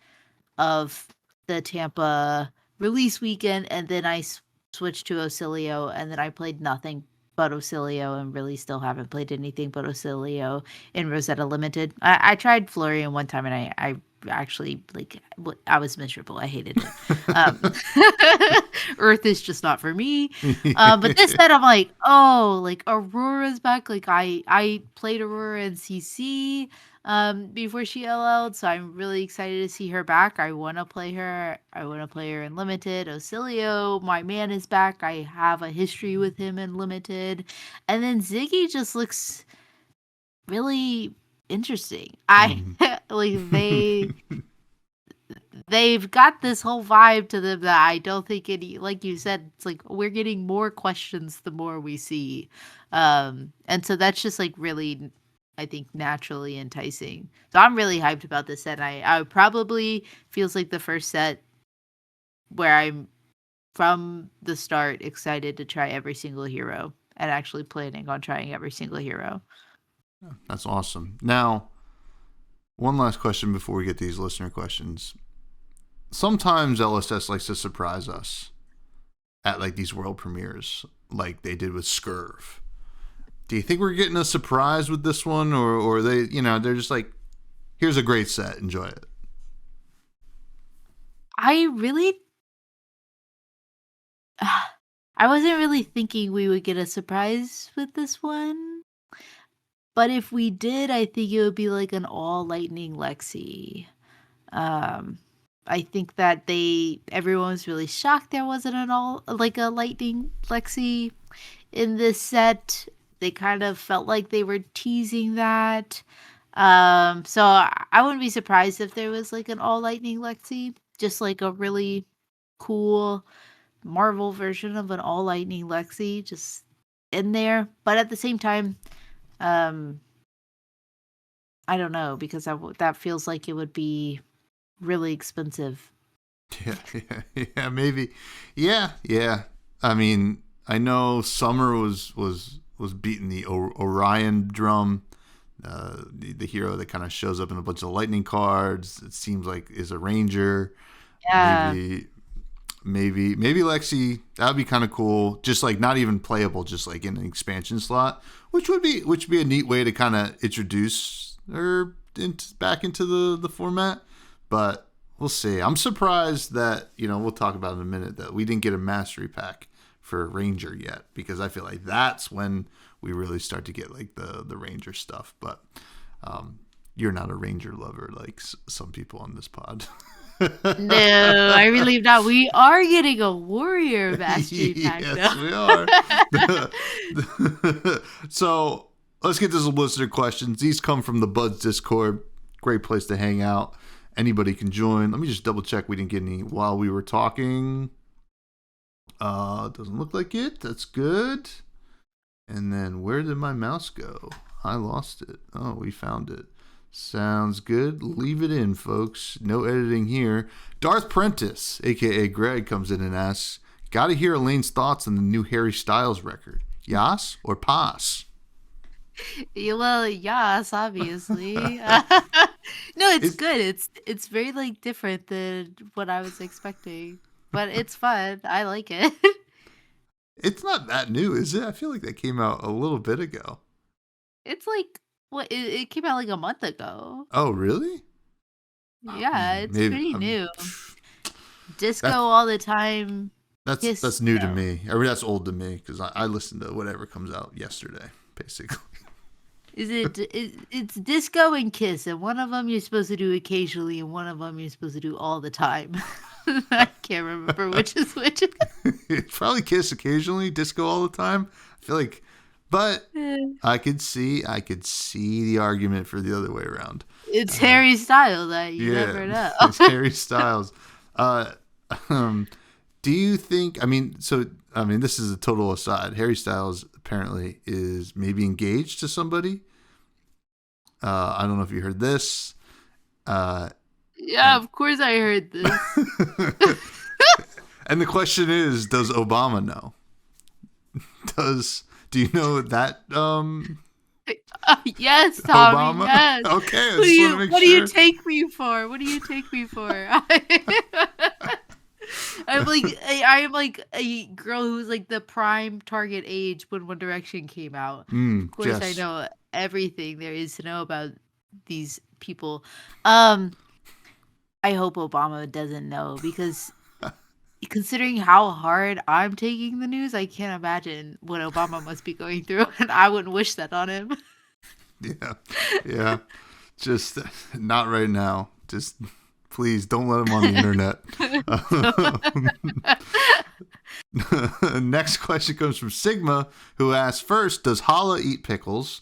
of the Tampa release weekend, and then I switched to Ocilio, and then I played nothing but Ocilio and really still haven't played anything but Ocilio in Rosetta Limited. I tried Florian one time, and I actually like I was miserable. I hated it. Earth is just not for me. But this set I'm like, oh, like Aurora's back. Like I played Aurora in CC before she LL'd, so I'm really excited to see her back. I want to play her. I want to play her in Limited. Ocilio, my man, is back. I have a history with him in Limited. And then Ziggy just looks really interesting. I like they've got this whole vibe to them that I don't think any, like you said, it's like we're getting more questions the more we see. And so that's just like really, I think, naturally enticing. So I'm really hyped about this set. I probably feels like the first set where I'm from the start excited to try every single hero and actually planning on trying every single hero. That's awesome. Now, one last question before we get these listener questions. Sometimes LSS likes to surprise us at like these world premieres, like they did with Scurv. Do you think we're getting a surprise with this one, or they, they're just like, here's a great set, enjoy it? I wasn't really thinking we would get a surprise with this one. But if we did, I think it would be like an all lightning Lexi. I think that everyone was really shocked there wasn't an all like a lightning Lexi in this set. They kind of felt like they were teasing that. So I wouldn't be surprised if there was like an all lightning Lexi, just like a really cool Marvel version of an all lightning Lexi just in there. But at the same time, I don't know, because that feels like it would be really expensive. Yeah, maybe. Yeah. I mean, I know Summer was beating the Orion drum, the hero that kind of shows up in a bunch of lightning cards. It seems like is a ranger. Yeah. Maybe Lexi, that would be kind of cool. Just like not even playable, just like in an expansion slot, which would be a neat way to kind of introduce her back into the format. But we'll see. I'm surprised that we'll talk about in a minute that we didn't get a mastery pack for Ranger yet, because I feel like that's when we really start to get like the Ranger stuff. But you're not a Ranger lover like some people on this pod. No, I believe not. We are getting a Warrior mastery pack. Yes, we are. So let's get to some listener questions. These come from the Buds Discord. Great place to hang out. Anybody can join. Let me just double check we didn't get any while we were talking. Doesn't look like it. That's good. And then where did my mouse go? I lost it. Oh, we found it. Sounds good. Leave it in, folks. No editing here. Darth Prentice, a.k.a. Greg, comes in and asks, got to hear Elaine's thoughts on the new Harry Styles record. Yas or pass? Well, yes, obviously. No, it's good. It's very like different than what I was expecting, but it's fun. I like it. It's not that new, is it? I feel like that came out a little bit ago. It's like it came out like a month ago. Oh, really? Yeah, it's pretty new. Disco That- all the time. That's new to me. I mean, that's old to me because I listen to whatever comes out yesterday, basically. It's disco and kiss, and one of them you're supposed to do occasionally, and one of them you're supposed to do all the time. I can't remember which is which. It's probably kiss occasionally, disco all the time. I feel like, but I could see the argument for the other way around. It's Harry Styles. You never know. It's Harry Styles. Do you think? I mean, this is a total aside. Harry Styles apparently is maybe engaged to somebody. I don't know if you heard this. Yeah, of course I heard this. And the question is, does Obama know? Do you know that? Yes, Tommy. Obama? Yes. Okay. What do you take me for? What do you take me for? I'm like a girl who's like the prime target age when One Direction came out. Of course, yes. I know everything there is to know about these people. I hope Obama doesn't know, because considering how hard I'm taking the news, I can't imagine what Obama must be going through, and I wouldn't wish that on him. Yeah. Just not right now. Just please don't let him on the internet. Next question comes from Sigma, who asks, first, does Hala eat pickles?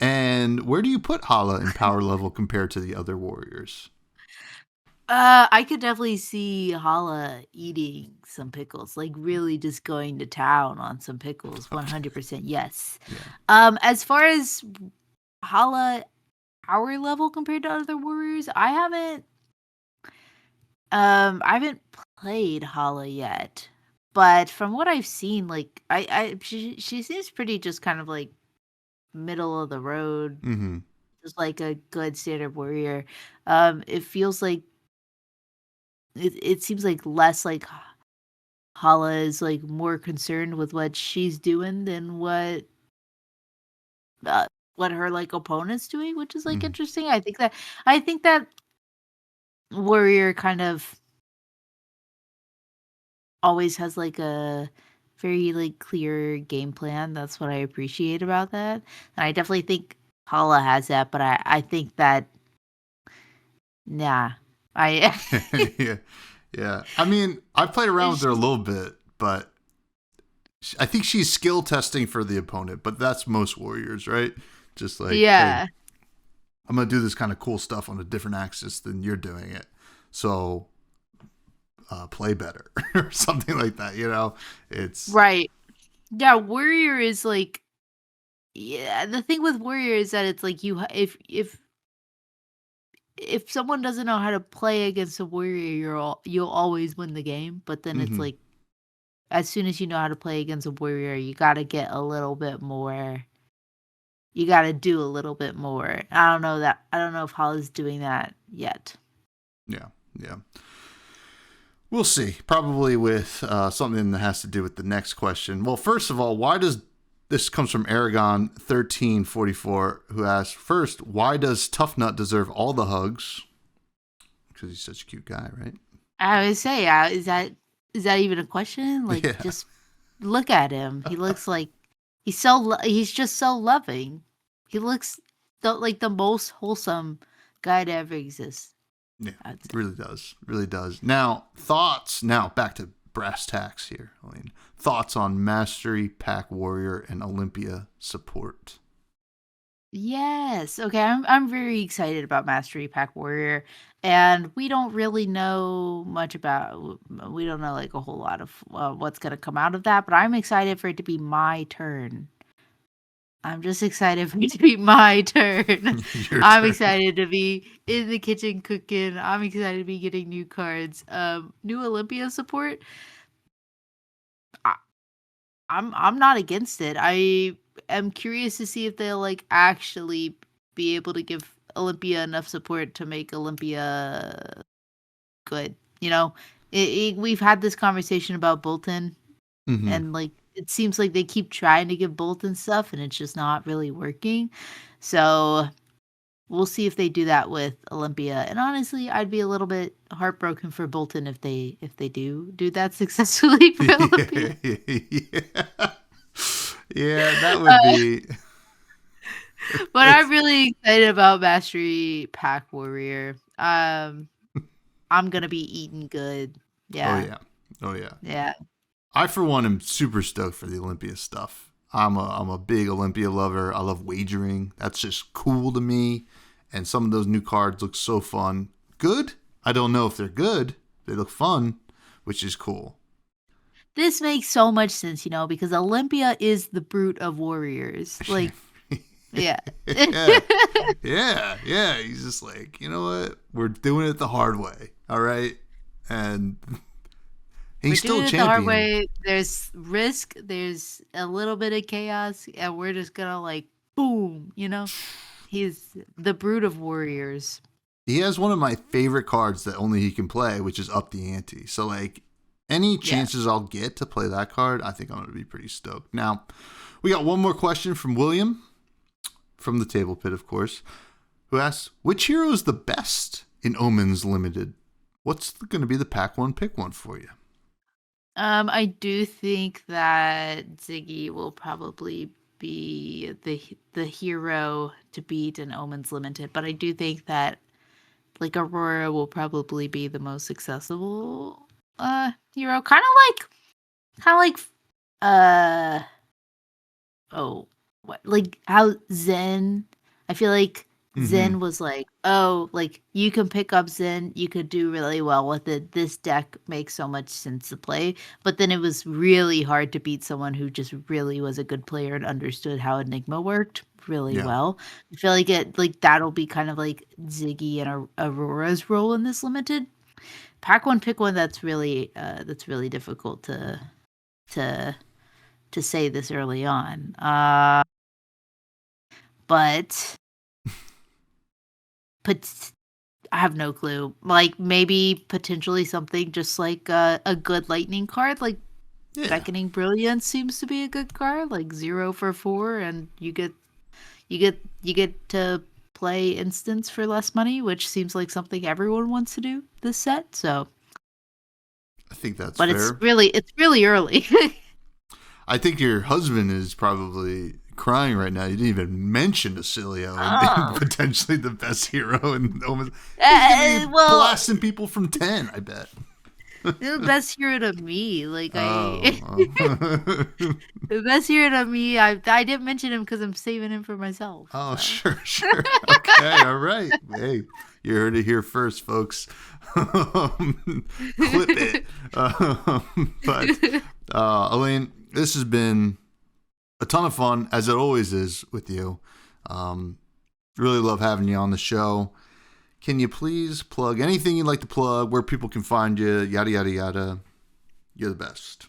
And where do you put Hala in power level compared to the other warriors? I could definitely see Hala eating some pickles, like really just going to town on some pickles. 100% yes. Yeah. As far as Hala power level compared to other warriors, I haven't played Hala yet, but from what I've seen, like she seems pretty just kind of like middle of the road, just like a good standard warrior. It feels like it seems like less like Hala is like more concerned with what she's doing than what her like opponent's doing, which is like interesting. I think that warrior kind of always has like a very like clear game plan. That's what I appreciate about that. And I definitely think Hala has that, but I think that yeah. I mean, I've played around with her a little bit, but I think she's skill testing for the opponent, but that's most warriors, right? Just like, yeah. Hey, I'm going to do this kind of cool stuff on a different axis than you're doing it. So play better or something like that, you know? It's right. Yeah, warrior is like, yeah, the thing with warrior is that it's like if someone doesn't know how to play against a warrior, you'll always win the game. But then it's like, as soon as you know how to play against a warrior, you got to get a little bit more. You got to do a little bit more. I don't know if Hala's doing that yet. Yeah. We'll see. Probably with something that has to do with the next question. Well, first of all, this comes from Aragon1344, who asks, first, why does Tough Nut deserve all the hugs? Because he's such a cute guy, right? I would say, is that even a question? Like, just look at him. He looks like he's just so loving. He looks like the most wholesome guy to ever exist. Yeah, really does. Now, thoughts. Now, back to brass tacks here, Elaine. Thoughts on Mastery Pack Warrior and Olympia support? Yes. Okay. I'm very excited about Mastery Pack Warrior, and we don't really know much about. We don't know like a whole lot of what's going to come out of that, but I'm excited for it to be my turn. I'm just excited for it to be my turn. Your I'm turn. excited to be in the kitchen cooking. I'm excited to be getting new cards. New Olympia support. I, I'm not against it. I am curious to see if they'll like actually be able to give Olympia enough support to make Olympia good. You know, we've had this conversation about Bolton, Mm-hmm. and like it seems like they keep trying to give Bolton stuff, and it's just not really working. So we'll see if they do that with Olympia. And honestly, I'd be a little bit heartbroken for Bolton if they do that successfully for Olympia. Yeah. Yeah, that would Uh, be. but I'm really excited about Mastery Pack Warrior. I'm gonna be eating good. Oh Yeah, yeah. Oh yeah. yeah. I for one am super stoked for the Olympia stuff. I'm a big Olympia lover. I love wagering. That's just cool to me. And some of those new cards look so fun. Good? I don't know if they're good. They look fun, which is cool. This makes so much sense, because Olympia is the brute of warriors. Like, yeah. Yeah. Yeah. He's just like, you know what? We're doing it the hard way. All right. And We're he's still doing a it the hard champion. way. There's risk. There's a little bit of chaos, and we're just gonna like boom. He's the brute of warriors. He has one of my favorite cards that only he can play, which is Up the Ante. So, like, any Yeah. chances I'll get to play that card, I think I'm going to be pretty stoked. Now, we got one more question from William, from the Table Pit, of course, who asks, which hero is the best in Omens Limited? What's going to be the pack one, pick one for you? I do think that Ziggy will probably be the hero to beat in Omens Limited, but I do think that like Aurora will probably be the most accessible hero. Kind of like oh, what, like how Zen, I feel like Mm-hmm. Zen was like, oh, like you can pick up Zen, you could do really well with it. This deck makes so much sense to play. But then it was really hard to beat someone who just really was a good player and understood how Enigma worked really Yeah. well. I feel like that'll be kind of like Ziggy and Aurora's role in this limited. Pack one, pick one. That's really difficult to to say this early on. But I have no clue. Like maybe potentially something just like a good lightning card, like Yeah. Beckoning Brilliance seems to be a good card, like 0 for 4, and you get to play instants for less money, which seems like something everyone wants to do this set. So, I think that's but it's fair. really early. I think your husband is probably crying right now. You didn't even mention Acilio and being Oh. potentially the best hero in Omens. He's gonna be Well, blasting people from 10, I bet. the best hero to me, like Oh. the best hero to me. I didn't mention him because I'm saving him for myself. Oh, So. sure. Okay, all right. Hey, you heard it here first, folks. Clip it. But, Elaine, this has been a ton of fun, as it always is with you. Really love having you on the show. Can you please plug anything you'd like to plug, where people can find you, yada, yada, yada? You're the best.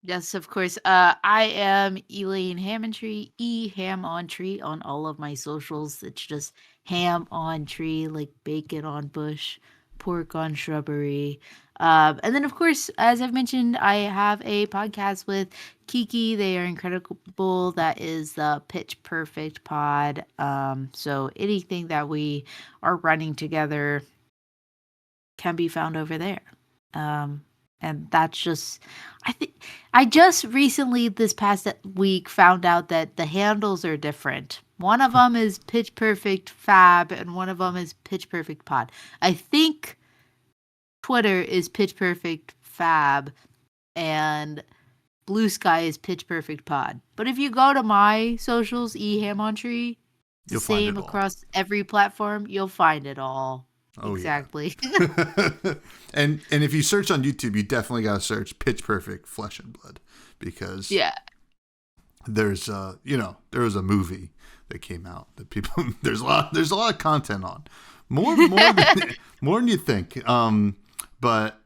Yes, of course. I am Elaine Hamontree, Hamontree on all of my socials. It's just ham on tree, like bacon on bush, pork on shrubbery. And then, of course, as I've mentioned, I have a podcast with Kiki. They are incredible. That is the Pitch Perfect pod. So anything that we are running together can be found over there. And that's just, I just recently this past week found out that the handles are different. One of them is Pitch Perfect Fab, and one of them is Pitch Perfect Pod. I think Twitter is Pitch Perfect Fab, and Blue Sky is Pitch Perfect Pod. But if you go to my socials, Hamontree, You'll find same it all. across every platform, you'll find it all. Oh, Exactly. Yeah. and if you search on YouTube, you definitely got to search Pitch Perfect Flesh and Blood, because Yeah. there's there was a movie that came out that people there's a lot of content on. More than you think. But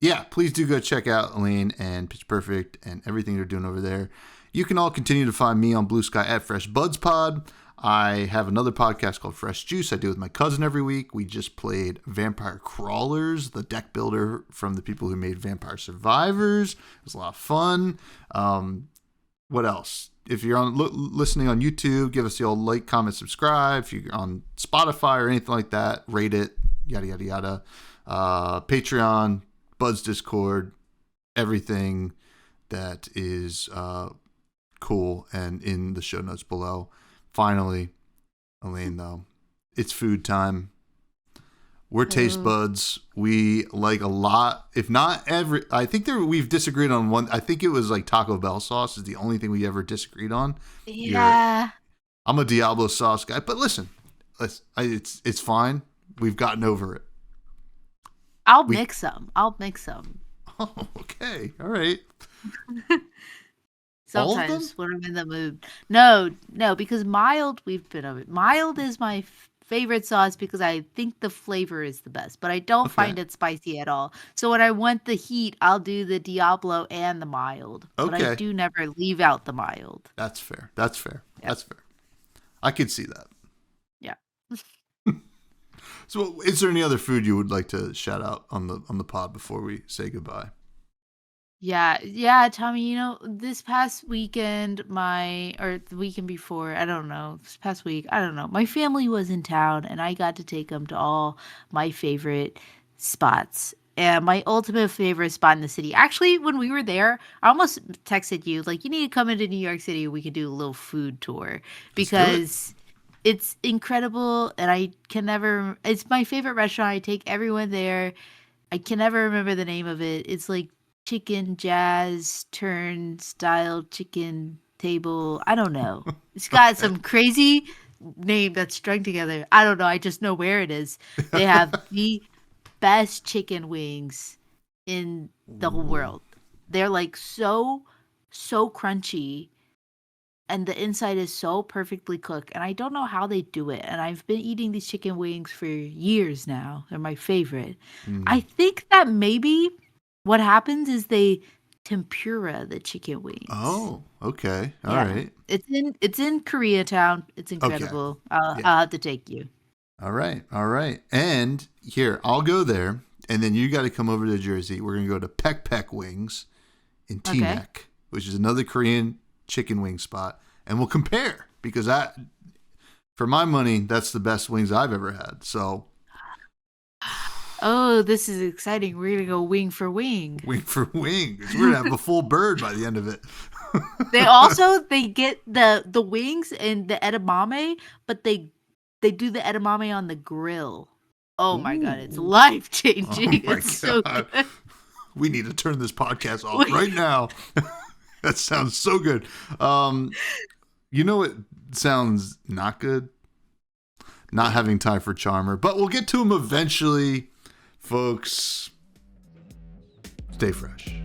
yeah, please do go check out Elaine and Pitch Perfect and everything they're doing over there. You can all continue to find me on Blue Sky at freshbudspod. I have another podcast called Fresh Juice I do with my cousin every week. We just played Vampire Crawlers, the deck builder from the people who made Vampire Survivors. It was a lot of fun. What else? If you're listening on YouTube, give us the old like, comment, subscribe. If you're on Spotify or anything like that, rate it, yada, yada, yada. Patreon, Bud's Discord, everything that is cool and in the show notes below. Finally, Elaine, though, it's food time. We're taste buds. We like a lot, if not every. I think we've disagreed on one. I think it was like Taco Bell sauce is the only thing we ever disagreed on. Yeah. I'm a Diablo sauce guy, but listen, it's fine. We've gotten over it. I'll mix them. Oh, okay. All right. Sometimes when I'm in the mood. No, because mild, we've been over. Mild is my favorite sauce because I think the flavor is the best, but I don't find it spicy at all. So when I want the heat, I'll do the Diablo and the mild. Okay. But I do never leave out the mild. That's fair. Yep. That's fair. I could see that. Yeah. So is there any other food you would like to shout out on the pod before we say goodbye? Yeah, Tommy, this past weekend, or the weekend before, I don't know, this past week, I don't know, my family was in town and I got to take them to all my favorite spots. And my ultimate favorite spot in the city, actually, when we were there, I almost texted you, like, you need to come into New York City, we could do a little food tour, because it's incredible and it's my favorite restaurant. I take everyone there. I can never remember the name of it. It's like chicken jazz turnstile chicken table. I don't know. It's got some crazy name that's strung together. I don't know. I just know where it is. They have the best chicken wings in the whole world. They're like so crunchy and the inside is so perfectly cooked. And I don't know how they do it. And I've been eating these chicken wings for years now. They're my favorite. I think that maybe what happens is they tempura the chicken wings. Oh, okay. All right. It's in Koreatown. It's incredible. Okay. I'll have to take you. All right. And here, I'll go there, and then you got to come over to Jersey. We're going to go to Peck Peck Wings in Teaneck, which is another Korean chicken wing spot, and we'll compare, because for my money, that's the best wings I've ever had. So oh, this is exciting. We're going to go wing for wing. Wing for wing. We're going to have a full bird by the end of it. They get the wings and the edamame, but they do the edamame on the grill. Oh my God, it's life-changing. Oh it's so good. We need to turn this podcast off right now. That sounds so good. You know what sounds not good? Not having time for Charmer, but we'll get to him eventually. Folks, stay fresh.